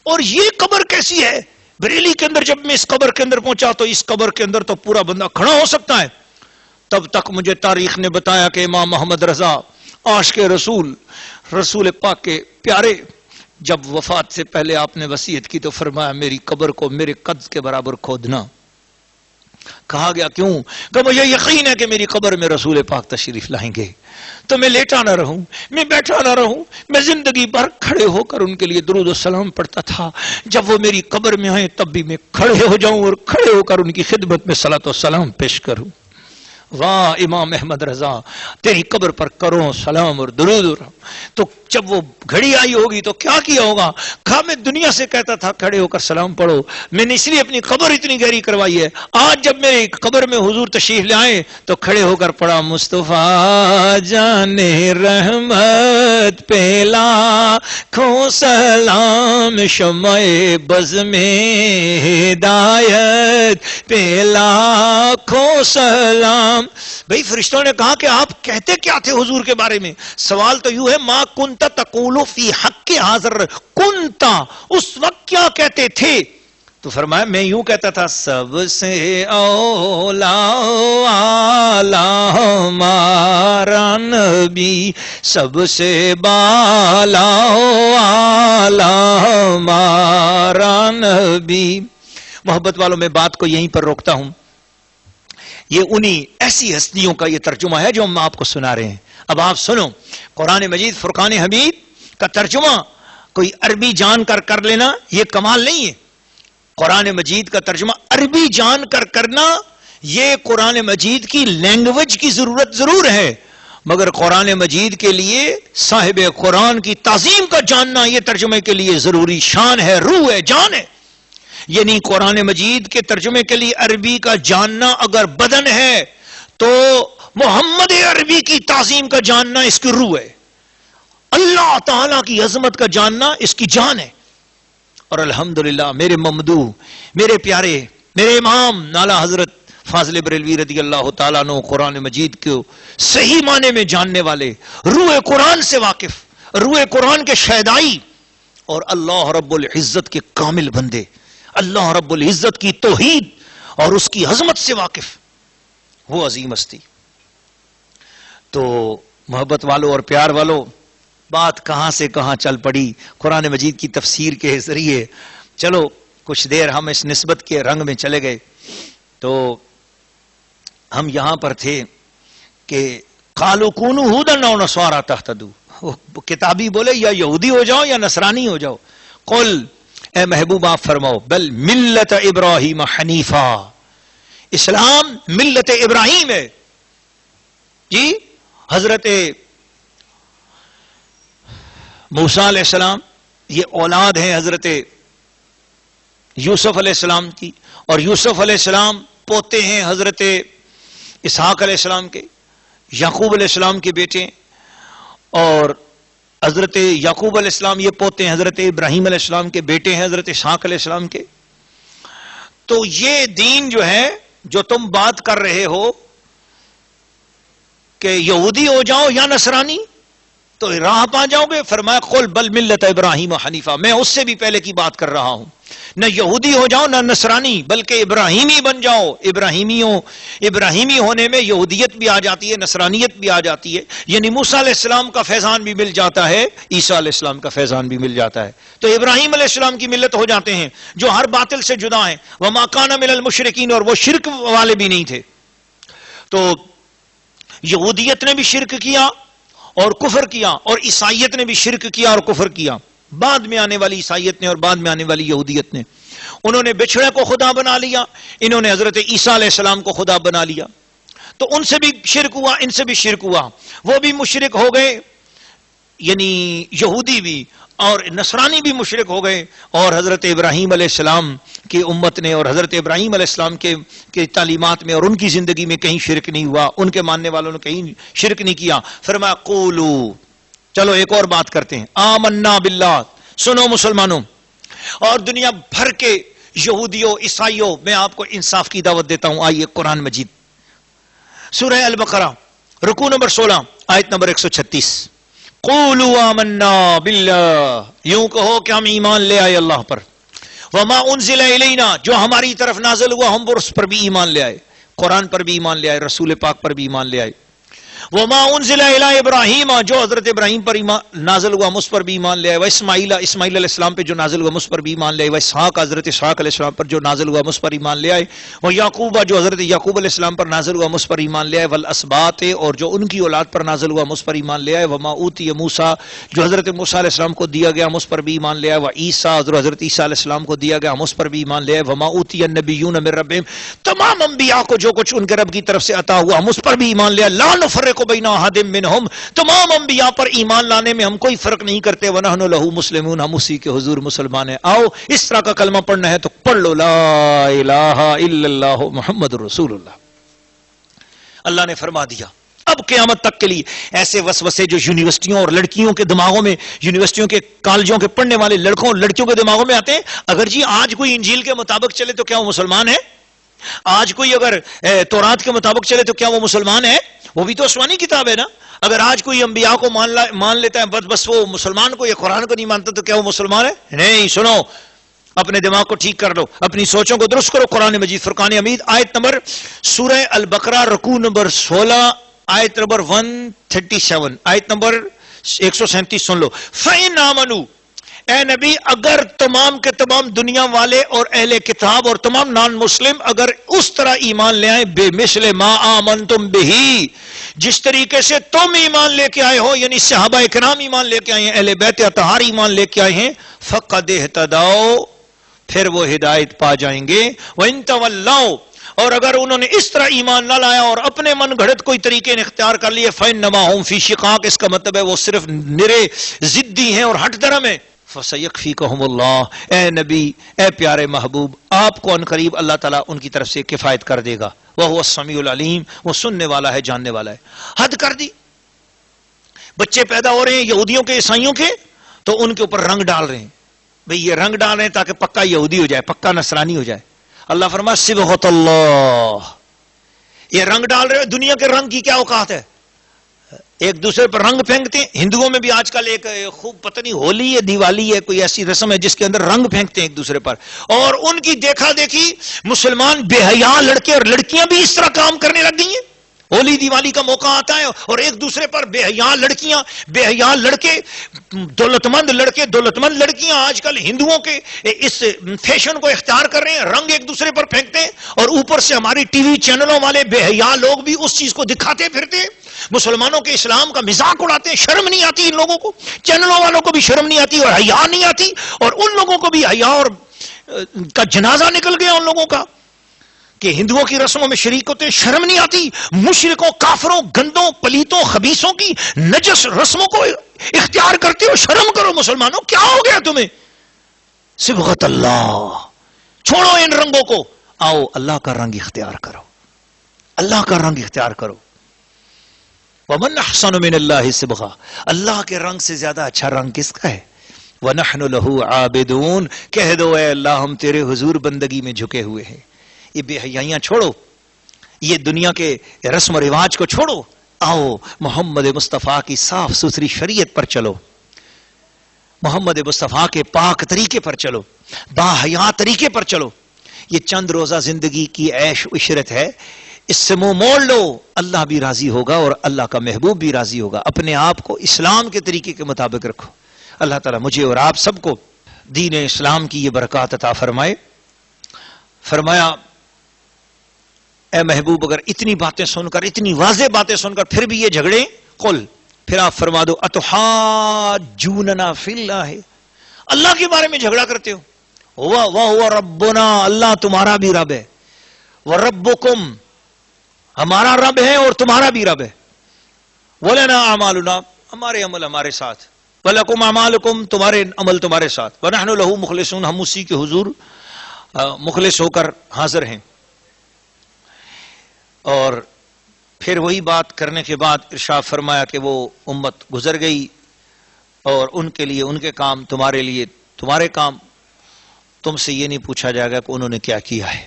اور یہ قبر کیسی ہے؟ بریلی کے اندر جب میں اس قبر کے اندر پہنچا تو اس قبر کے اندر تو پورا بندہ کھڑا ہو سکتا ہے. تب تک مجھے تاریخ نے بتایا کہ امام محمد رضا عاشق رسول پاک کے پیارے، جب وفات سے پہلے آپ نے وصیت کی تو فرمایا میری قبر کو میرے قد کے برابر کھودنا. کہا گیا کیوں؟ کہ مجھے یقین ہے کہ میری قبر میں رسول پاک تشریف لائیں گے، تو میں لیٹا نہ رہوں، میں بیٹھا نہ رہوں، میں زندگی بھر کھڑے ہو کر ان کے لیے درود و سلام پڑھتا تھا. جب وہ میری قبر میں آئے تب بھی میں کھڑے ہو جاؤں اور کھڑے ہو کر ان کی خدمت میں صلاۃ و سلام پیش کروں. واہ امام احمد رضا، تیری قبر پر کرو سلام اور درود. تو جب وہ گھڑی آئی ہوگی تو کیا کیا ہوگا؟ کہا میں دنیا سے کہتا تھا کھڑے ہو کر سلام پڑھو، میں نے اس لیے اپنی قبر اتنی گہری کروائی ہے. آج جب میری قبر میں حضور تشریف لے آئے تو کھڑے ہو کر پڑھا مصطفیٰ جان رحمت پہلا کھو سلام شمع بز میں ہدایت پہلا کھو سلام. بھئی فرشتوں نے کہا کہ آپ کہتے کیا تھے حضور کے بارے میں؟ سوال تو یوں ہے ما کنت تقول فی حق حاضر کنت، اس وقت کیا کہتے تھے؟ تو فرمایا میں یوں کہتا تھا سب سے اولا ہمارا نبی، سب سے بالا ہمارا نبی. محبت والوں میں بات کو یہیں پر روکتا ہوں. یہ انہی ایسی ہستیوں کا یہ ترجمہ ہے جو ہم آپ کو سنا رہے ہیں. اب آپ سنو، قرآن مجید فرقان حمید کا ترجمہ کوئی عربی جان کر لینا یہ کمال نہیں ہے. قرآن مجید کا ترجمہ عربی جان کر کرنا یہ قرآن مجید کی لینگویج کی ضرورت ضرور ہے، مگر قرآن مجید کے لیے صاحب قرآن کی تعظیم کا جاننا یہ ترجمے کے لیے ضروری شان ہے، روح ہے، جان ہے. یعنی قرآن مجید کے ترجمے کے لیے عربی کا جاننا اگر بدن ہے تو محمد عربی کی تعظیم کا جاننا اس کی روح ہے، اللہ تعالی کی عظمت کا جاننا اس کی جان ہے. اور الحمدللہ میرے ممدوح، میرے پیارے، میرے امام نالا حضرت فاضل بریلوی رضی اللہ تعالیٰ عنہ قرآن مجید کو صحیح معنی میں جاننے والے، روح قرآن سے واقف، روح قرآن کے شیدائی اور اللہ رب العزت کے کامل بندے، اللہ رب العزت کی توحید اور اس کی عظمت سے واقف، وہ عظیم ہستی. تو محبت والوں اور پیار والوں، بات کہاں سے کہاں چل پڑی قرآن مجید کی تفسیر کے ذریعے. چلو کچھ دیر ہم اس نسبت کے رنگ میں چلے گئے. تو ہم یہاں پر تھے کہ قالوا کونوا ھودا او نصارا تہتدوا، کتابی بولے یا یہودی ہو جاؤ یا نصرانی ہو جاؤ. قل اے محبوب آپ فرماؤ بل ملت ابراہیم حنیفا، اسلام ملت ابراہیم ہے. جی حضرت موسیٰ علیہ السلام یہ اولاد ہیں حضرت یوسف علیہ السلام کی، اور یوسف علیہ السلام پوتے ہیں حضرت اسحاق علیہ السلام کے، یعقوب علیہ السلام کے بیٹے، اور حضرت یعقوب علیہ السلام یہ پوتے ہیں حضرت ابراہیم علیہ السلام کے، بیٹے ہیں حضرت اسحاق علیہ السلام کے. تو یہ دین جو ہے جو تم بات کر رہے ہو کہ یہودی ہو جاؤ یا نصرانی تو راہ پا جاؤ گے، فرمایا قل بل ملت ابراہیم حنیفہ، میں اس سے بھی پہلے کی بات کر رہا ہوں. نہ یہودی ہو جاؤ نہ نصرانی، بلکہ ابراہیمی بن جاؤ۔ ابراہیمی ہونے میں یہودیت بھی آ جاتی ہے، نصرانیت بھی آ جاتی ہے، یعنی موسیٰ علیہ السلام کا فیضان بھی مل جاتا ہے، عیسیٰ علیہ السلام کا فیضان بھی مل جاتا ہے، تو ابراہیم علیہ السلام کی ملت ہو جاتے ہیں جو ہر باطل سے جدا ہیں۔ وما کان من المشرکین، اور وہ شرک والے بھی نہیں تھے۔ تو یہودیت نے بھی شرک کیا اور کفر کیا، اور عیسائیت نے بھی شرک کیا اور کفر کیا۔ بعد میں آنے والی عیسائیت نے اور بعد میں آنے والی یہودیت نے، انہوں نے بچھڑے کو خدا بنا لیا، انہوں نے حضرت عیسیٰ علیہ السلام کو خدا بنا لیا، تو ان سے بھی شرک ہوا، ان سے بھی شرک ہوا، وہ بھی مشرک ہو گئے، یعنی یہودی بھی اور نصرانی بھی مشرک ہو گئے، اور حضرت ابراہیم علیہ السلام کی امت نے اور حضرت ابراہیم علیہ السلام کے تعلیمات میں اور ان کی زندگی میں کہیں شرک نہیں ہوا، ان کے ماننے والوں نے کہیں شرک نہیں کیا۔ فرمایا قولو، چلو ایک اور بات کرتے ہیں، آمنا باللہ، سنو مسلمانوں اور دنیا بھر کے یہودیوں عیسائیوں، میں آپ کو انصاف کی دعوت دیتا ہوں۔ آئیے قرآن مجید سورہ البقرہ رکوع نمبر 16 آیت نمبر 136، قولوا آمنا باللہ، یوں کہو کہ ہم ایمان لے آئے اللہ پر، وما انزل الینا، جو ہماری طرف نازل ہوا ہم اس پر بھی ایمان لے آئے، قرآن پر بھی ایمان لے آئے، رسول پاک پر بھی ایمان لے آئے، وما انزل الی ابراہیم، جو حضرت ابراہیم پر نازل ہوا ہم اس پر بھی ایمان لے آئے، اسماعیل علیہ السلام پہ جو نازل ہوا ہم اس پر بھی ایمان لے آئے، اسحاق حضرت اسحاق علیہ السلام پر جو نازل ہوا ہم اس پر ایمان لے آئے، یعقوب جو حضرت یعقوب علیہ السلام پر نازل ہوا ہم اس پر ایمان لے آئے، والاسباط، اور جو ان کی اولاد پر نازل ہوا ہم اس پر ایمان لے آئے، وما اوتی موسیٰ، جو حضرت موسیٰ علیہ السلام کو دیا گیا ہم اس پر بھی ایمان لے آئے، وعیسیٰ، حضرت عیسیٰ علیہ السلام کو دیا گیا ہم اس پر بھی ایمان لے آئے، وما اوتی النبیون من ربہم، تمام انبیاء کو جو کچھ ان کے رب کی طرف سے عطا ہوا ہم اس پر بھی ایمان لے آئے، لا نفرق بین احد منہم، تمام انبیاء پر ایمان لانے میں ہم کوئی فرق نہیں کرتے، وَنَحْنُ لَهُ مُسْلِمُونَ، ہم اسی کے حضور مسلمان ہیں۔ آؤ اس طرح کا کلمہ پڑھنا ہے تو پڑھ لو، لا الہ الا اللہ محمد رسول اللہ۔ اللہ نے فرما دیا اب قیامت تک کے لیے ایسے وسوسے جو یونیورسٹیوں اور لڑکیوں کے دماغوں میں، یونیورسٹیوں کے کالجوں کے پڑھنے والے لڑکوں اور لڑکیوں کے دماغوں میں آتے ہیں، اگر جی آج کوئی انجیل کے مطابق چلے تو کیا وہ مسلمان ہے؟ آج کوئی اگر تورات کے مطابق چلے تو کیا وہ مسلمان ہے؟ وہ بھی تو آسمانی کتاب ہے نا۔ اگر آج کوئی انبیاء کو مان لیتا ہے بس وہ مسلمان کو یا قرآن کو نہیں مانتا تو کیا وہ مسلمان ہے؟ نہیں، سنو، اپنے دماغ کو ٹھیک کر لو، اپنی سوچوں کو درست کرو۔ قرآن مجید فرقان حمید آیت نمبر سورہ البقرہ رکوع نمبر 16 آیت نمبر 137، آیت نمبر 137 سن لو۔ فَإِنْ آمَنُوا، اے نبی اگر تمام کے تمام دنیا والے اور اہل کتاب اور تمام نان مسلم اگر اس طرح ایمان لے آئیں، بے مثل ما آمنتم بہی، جس طریقے سے تم ایمان لے کے آئے ہو، یعنی صحابہ کرام ایمان لے کے آئے ہیں، اہل بیت اطہار ایمان لے کے آئے ہیں، فقد اہتدوا، پھر وہ ہدایت پا جائیں گے، وَإِن تَوَلَّوْا، اور اگر انہوں نے اس طرح ایمان نہ لایا اور اپنے من گھڑت کوئی طریقے اختیار کر لیے، فَإِنَّمَا هُمْ فِي شِقَاقٍ، اس کا مطلب ہے وہ صرف نرے ضدی ہیں اور ہٹ درم ہیں۔ فَسَيَكْفِيكَهُمُ اللَّهُ، اے نبی، اے پیارے محبوب، آپ کو ان قریب اللہ تعالیٰ ان کی طرف سے کفایت کر دے گا، وَهُوَ السَّمِيعُ الْعَلِيمُ، وہ سننے والا ہے، جاننے والا ہے۔ حد کر دی، بچے پیدا ہو رہے ہیں یہودیوں کے عیسائیوں کے، تو ان کے اوپر رنگ ڈال رہے ہیں، بھئی یہ رنگ ڈال رہے ہیں تاکہ پکا یہودی ہو جائے، پکا نصرانی ہو جائے۔ اللہ فرمایا صبغۃ اللہ، یہ رنگ ڈال رہے ہیں، دنیا کے رنگ کی کیا اوقات ہے؟ ایک دوسرے پر رنگ پھینکتے ہیں۔ ہندوؤں میں بھی آج کل ایک خوب پتہ نہیں ہولی ہے دیوالی ہے کوئی ایسی رسم ہے جس کے اندر رنگ پھینکتے ہیں ایک دوسرے پر، اور ان کی دیکھا دیکھی مسلمان بے حیا لڑکے اور لڑکیاں بھی اس طرح کام کرنے لگ گئی ہیں۔ ہولی دیوالی کا موقع آتا ہے اور ایک دوسرے پر بے حیا لڑکیاں، بے حیا لڑکے، دولت مند لڑکے، دولت مند لڑکیاں آج کل ہندوؤں کے اس فیشن کو اختیار کر رہے ہیں، رنگ ایک دوسرے پر پھینکتے ہیں، اور اوپر سے ہماری ٹی وی چینلوں والے بے حیا لوگ بھی اس چیز کو دکھاتے پھرتے ہیں، مسلمانوں کے اسلام کا مذاق اڑاتے ہیں۔ شرم نہیں آتی ان لوگوں کو، چینلوں والوں کو بھی شرم نہیں آتی اور حیا نہیں آتی، اور ان لوگوں کو بھی حیا اور کا جنازہ نکل گیا ان لوگوں کا کہ ہندوؤں کی رسموں میں شریک ہوتے ہیں، شرم نہیں آتی۔ مشرکوں، کافروں، گندوں، پلیتوں، خبیثوں کی نجس رسموں کو اختیار کرتے ہو، شرم کرو مسلمانوں، کیا ہو گیا تمہیں؟ صبغۃ اللہ، چھوڑو ان رنگوں کو، آؤ اللہ کا رنگ اختیار کرو، اللہ کا رنگ اختیار کرو۔ وَمَنْ أَحْسَنُ مِنَ اللَّهِ صِبْغًا، اللہ کے رنگ سے زیادہ اچھا رنگ کس کا ہے؟ وَنَحْنُ لَهُ عَابِدُونَ، کہہ دو اے اللہ ہم تیرے حضور بندگی میں جھکے ہوئے ہیں۔ یہ بے حیائیاں چھوڑو، یہ دنیا کے رسم و رواج کو چھوڑو، آؤ محمد مصطفیٰ کی صاف ستھری شریعت پر چلو۔ محمد مصطفیٰ کے پاک طریقے پر چلو، باحیا طریقے پر چلو. یہ چند روزہ زندگی کی عیش و عشرت ہے، اس سے منہ موڑ لو، اللہ بھی راضی ہوگا اور اللہ کا محبوب بھی راضی ہوگا. اپنے آپ کو اسلام کے طریقے کے مطابق رکھو. اللہ تعالیٰ مجھے اور آپ سب کو دین اسلام کی یہ برکات عطا فرمائے. فرمایا اے محبوب اگر اتنی باتیں سن کر، اتنی واضح باتیں سن کر پھر بھی یہ جھگڑے، قل پھر آپ فرما دو اتحاجوننا فی اللہ، اللہ کے بارے میں جھگڑا کرتے ہو. وَهُوَ رَبُّنَا، اللہ تمہارا بھی رب ہے. وَرَبُّكُمْ، ہمارا رب ہے اور تمہارا بھی رب ہے. وَلَنَا أَعْمَالُنَا، ہمارے عمل ہمارے ساتھ. وَلَكُمْ أَعْمَالُكُمْ، تمہارے عمل تمہارے ساتھ. وَنَحْنُ لَهُ مُخْلِصُونَ، ہم اسی کے حضور مخلص ہو کر حاضر ہیں. اور پھر وہی بات کرنے کے بعد ارشاد فرمایا کہ وہ امت گزر گئی اور ان کے لیے ان کے کام، تمہارے لیے تمہارے کام. تم سے یہ نہیں پوچھا جائے گا کہ انہوں نے کیا کیا ہے.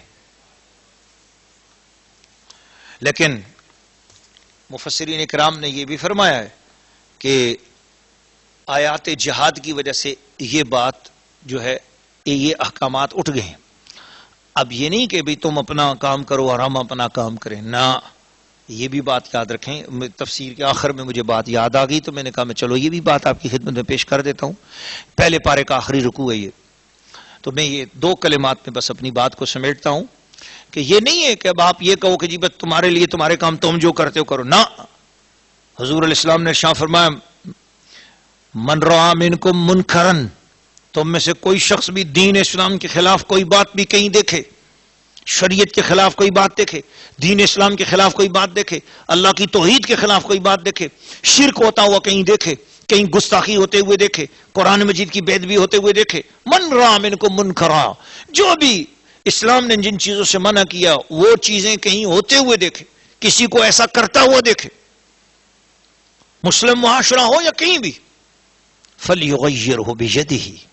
لیکن مفسرین کرام نے یہ بھی فرمایا ہے کہ آیات جہاد کی وجہ سے یہ بات جو ہے یہ احکامات اٹھ گئے ہیں. اب یہ نہیں کہ بھی تم اپنا کام کرو اور ہم اپنا کام کریں، نہ. یہ بھی بات یاد رکھیں. تفسیر کے آخر میں مجھے بات یاد آ گئی تو میں نے کہا میں چلو یہ بھی بات آپ کی خدمت میں پیش کر دیتا ہوں. پہلے پارے کا آخری رکوع ہے یہ، تو میں یہ دو کلمات میں بس اپنی بات کو سمیٹتا ہوں کہ یہ نہیں ہے کہ اب آپ یہ کہو کہ جی بس تمہارے لیے تمہارے کام تم جو کرتے ہو کرو، نہ. حضور علیہ السلام نے ارشاد فرمایا من رأى منکم منکرا، تم میں سے کوئی شخص بھی دین اسلام کے خلاف کوئی بات بھی کہیں دیکھے، شریعت کے خلاف کوئی بات دیکھے، دین اسلام کے خلاف کوئی بات دیکھے، اللہ کی توحید کے خلاف کوئی بات دیکھے، شرک ہوتا ہوا کہیں دیکھے، کہیں گستاخی ہوتے ہوئے دیکھے، قرآن مجید کی بے ادبی ہوتے ہوئے دیکھے، من رأى منکم منکرا، جو بھی اسلام نے جن چیزوں سے منع کیا وہ چیزیں کہیں ہوتے ہوئے دیکھے، کسی کو ایسا کرتا ہوا دیکھے، مسلم معاشرہ ہو یا کہیں بھی، فَلْيُغَيِّرْهُ بِيَدِهِ،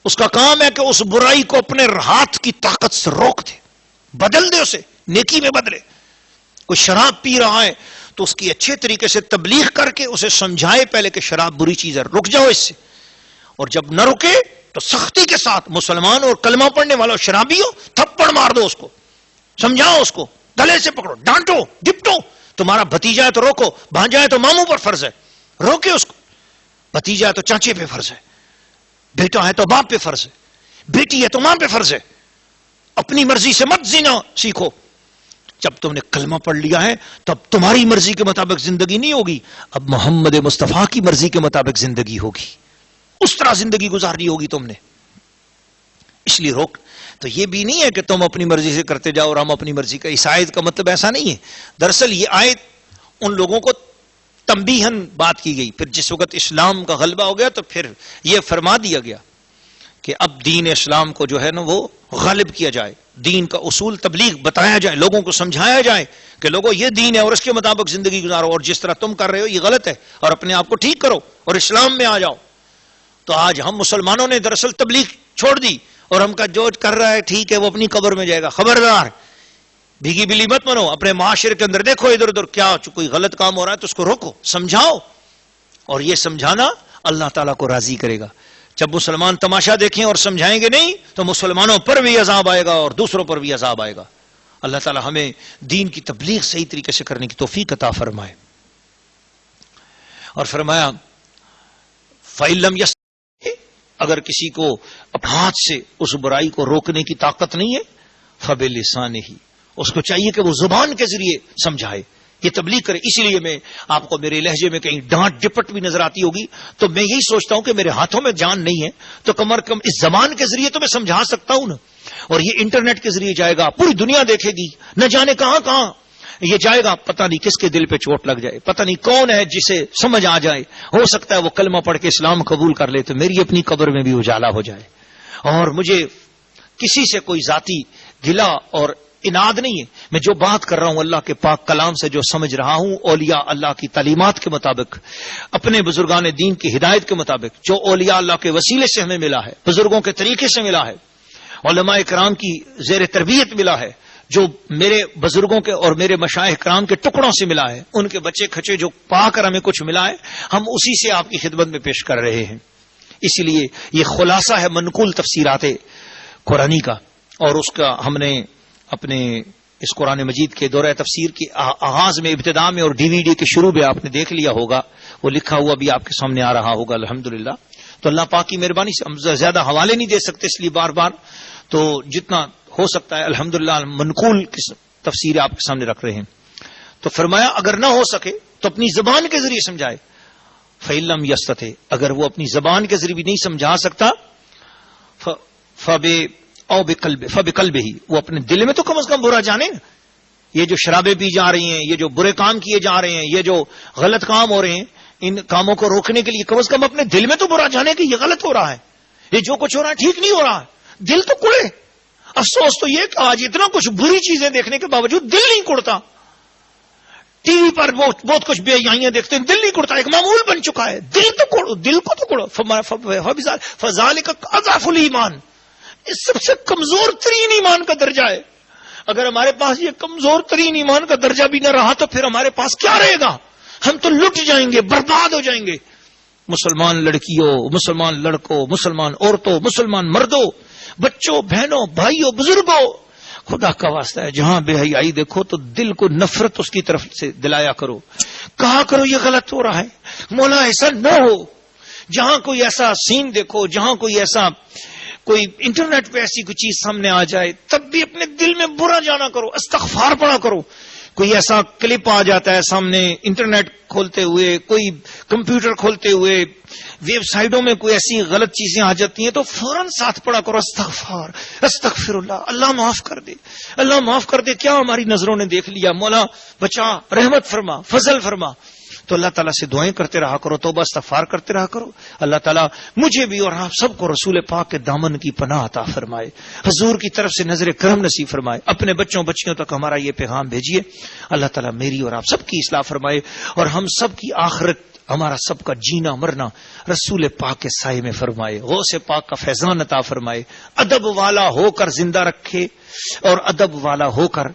اس کا کام ہے کہ اس برائی کو اپنے ہاتھ کی طاقت سے روک دے، بدل دے، اسے نیکی میں بدلے. کوئی شراب پی رہا ہے تو اس کی اچھے طریقے سے تبلیغ کر کے اسے سمجھائے پہلے کہ شراب بری چیز ہے، رک جاؤ اس سے. اور جب نہ رکے تو سختی کے ساتھ مسلمان اور کلمہ پڑھنے والا شرابی ہو تھپڑ مار دو، اس کو سمجھاؤ، اس کو گلے سے پکڑو، ڈانٹو، ڈپٹو. تمہارا بھتیجا ہے تو روکو، بھانجا ہے تو ماموں پر فرض ہے روکے اس کو، بھتیجا ہے تو چاچے پہ فرض ہے، بیٹا ہے تو باپ پہ فرض ہے، بیٹی ہے تو ماں پہ فرض ہے. اپنی مرضی سے مت زنا سیکھو. جب تم نے کلمہ پڑھ لیا ہے تب تمہاری مرضی کے مطابق زندگی نہیں ہوگی، اب محمد مصطفیٰ کی مرضی کے مطابق زندگی ہوگی، اس طرح زندگی گزارنی ہوگی تم نے. اس لیے روک. تو یہ بھی نہیں ہے کہ تم اپنی مرضی سے کرتے جاؤ اور ہم اپنی مرضی کا. اس آیت کا مطلب ایسا نہیں ہے. دراصل یہ آیت ان لوگوں کو تنبیہن بات کی گئی، پھر جس وقت اسلام کا غلبہ ہو گیا تو پھر یہ فرما دیا گیا کہ اب دین اسلام کو جو ہے نا وہ غالب کیا جائے، دین کا اصول تبلیغ بتایا جائے، لوگوں کو سمجھایا جائے کہ لوگوں یہ دین ہے اور اس کے مطابق زندگی گزارو، اور جس طرح تم کر رہے ہو یہ غلط ہے اور اپنے آپ کو ٹھیک کرو اور اسلام میں آ جاؤ. تو آج ہم مسلمانوں نے دراصل تبلیغ چھوڑ دی اور ہم کا جو کر رہا ہے ٹھیک ہے وہ اپنی قبر میں جائے گا. خبردار، بھیگی بلی مت بنو. اپنے معاشرے کے اندر دیکھو ادھر ادھر کیا کوئی غلط کام ہو رہا ہے تو اس کو روکو، سمجھاؤ، اور یہ سمجھانا اللہ تعالیٰ کو راضی کرے گا. جب مسلمان تماشا دیکھیں اور سمجھائیں گے نہیں تو مسلمانوں پر بھی عذاب آئے گا اور دوسروں پر بھی عذاب آئے گا. اللہ تعالیٰ ہمیں دین کی تبلیغ صحیح طریقے سے کرنے کی توفیق عطا فرمائے. اور فرمایا فَإِن لَّمْ يَسْتَطِعْ، اگر کسی کو اپنے ہاتھ سے اس برائی کو روکنے کی طاقت نہیں ہے، فَبِلِسَانِهِ، اس کو چاہیے کہ وہ زبان کے ذریعے سمجھائے، یہ تبلیغ کرے. اسی لیے میں آپ کو میرے لہجے میں کہیں ڈانٹ ڈپٹ بھی نظر آتی ہوگی تو میں یہی سوچتا ہوں کہ میرے ہاتھوں میں جان نہیں ہے تو کم از کم اس زبان کے ذریعے تو میں سمجھا سکتا ہوں نا. اور یہ انٹرنیٹ کے ذریعے جائے گا، پوری دنیا دیکھے گی، نہ جانے کہاں کہاں یہ جائے گا، پتہ نہیں کس کے دل پہ چوٹ لگ جائے، پتہ نہیں کون ہے جسے سمجھ آ جائے، ہو سکتا ہے وہ کلمہ پڑھ کے اسلام قبول کر لے تو میری اپنی قبر میں بھی اجالا ہو جائے. اور مجھے کسی سے کوئی ذاتی گلا اور اناد نہیں ہے. میں جو بات کر رہا ہوں اللہ کے پاک کلام سے جو سمجھ رہا ہوں، اولیاء اللہ کی تعلیمات کے مطابق، اپنے بزرگان دین کی ہدایت کے مطابق، جو اولیاء اللہ کے وسیلے سے ہمیں ملا ہے، بزرگوں کے طریقے سے ملا ہے، علماء کرام کی زیر تربیت ملا ہے، جو میرے بزرگوں کے اور میرے مشائخ کرام کے ٹکڑوں سے ملا ہے، ان کے بچے کھچے جو پا کر ہمیں کچھ ملا ہے، ہم اسی سے آپ کی خدمت میں پیش کر رہے ہیں. اس لیے یہ خلاصہ ہے منقول تفسیرات قرآنی کا، اور اس کا ہم نے اپنے اس قرآن مجید کے دورہ تفسیر کے آغاز میں، ابتدا میں اور ڈی وی ڈی کے شروع میں آپ نے دیکھ لیا ہوگا، وہ لکھا ہوا بھی آپ کے سامنے آ رہا ہوگا الحمدللہ۔ تو اللہ پاک کی مہربانی سے ہم زیادہ حوالے نہیں دے سکتے، اس لیے بار بار، تو جتنا ہو سکتا ہے الحمدللہ منقول تفسیر آپ کے سامنے رکھ رہے ہیں۔ تو فرمایا اگر نہ ہو سکے تو اپنی زبان کے ذریعے سمجھائے، فَإِلَّمْ يَسْتَطِعْ، اگر وہ اپنی زبان کے ذریعے بھی نہیں سمجھا سکتا، فَبِقَلْبِهِ، وہ اپنے دل میں تو کم از کم برا جانے نا۔ یہ جو شرابیں پی جا رہی ہیں، یہ جو برے کام کیے جا رہے ہیں، یہ جو غلط کام ہو رہے ہیں، ان کاموں کو روکنے کے لیے کم از کم اپنے دل میں تو برا جانے کہ یہ غلط ہو رہا ہے، یہ جو کچھ ہو رہا ہے ٹھیک نہیں ہو رہا ہے، دل تو کڑے۔ افسوس تو یہ کہ آج اتنا کچھ بری چیزیں دیکھنے کے باوجود دل نہیں کڑتا، ٹی وی پر بہت کچھ بے حیائیاں دیکھتے ہیں، دل نہیں کڑتا، ایک معمول بن چکا ہے۔ دل تو کڑو، دل کو تو کڑو۔ فذالک اضعف الایمان، اس سب سے کمزور ترین ایمان کا درجہ ہے۔ اگر ہمارے پاس یہ کمزور ترین ایمان کا درجہ بھی نہ رہا تو پھر ہمارے پاس کیا رہے گا؟ ہم تو لٹ جائیں گے، برباد ہو جائیں گے۔ مسلمان لڑکیوں، مسلمان لڑکوں، مسلمان عورتوں، مسلمان مردوں، بچوں، بہنوں، بھائیوں، بزرگوں، خدا کا واسطہ ہے جہاں بے حیائی دیکھو تو دل کو نفرت اس کی طرف سے دلایا کرو، کہا کرو یہ غلط ہو رہا ہے، مولا ایسا نہ ہو۔ جہاں کوئی ایسا سین دیکھو، جہاں کوئی ایسا کوئی انٹرنیٹ پہ ایسی کوئی چیز سامنے آ جائے، تب بھی اپنے دل میں برا جانا کرو، استغفار پڑھا کرو۔ کوئی ایسا کلپ آ جاتا ہے سامنے، انٹرنیٹ کھولتے ہوئے، کوئی کمپیوٹر کھولتے ہوئے، ویب سائٹوں میں کوئی ایسی غلط چیزیں آ جاتی ہیں تو فوراً ساتھ پڑھا کرو استغفار، استغفر اللہ، اللہ معاف کر دے، اللہ معاف کر دے، کیا ہماری نظروں نے دیکھ لیا، مولا بچا، رحمت فرما، فضل فرما۔ تو اللہ تعالیٰ سے دعائیں کرتے رہا کرو، توبہ استغفار کرتے رہا کرو۔ اللہ تعالیٰ مجھے بھی اور آپ سب کو رسول پاک کے دامن کی پناہ عطا فرمائے، حضور کی طرف سے نظر کرم نصیب فرمائے، اپنے بچوں بچیوں تک ہمارا یہ پیغام بھیجیے۔ اللہ تعالیٰ میری اور آپ سب کی اصلاح فرمائے، اور ہم سب کی آخرت، ہمارا سب کا جینا مرنا رسول پاک کے سائے میں فرمائے، غوث پاک کا فیضان عطا فرمائے، ادب والا ہو کر زندہ رکھے اور ادب والا ہو کر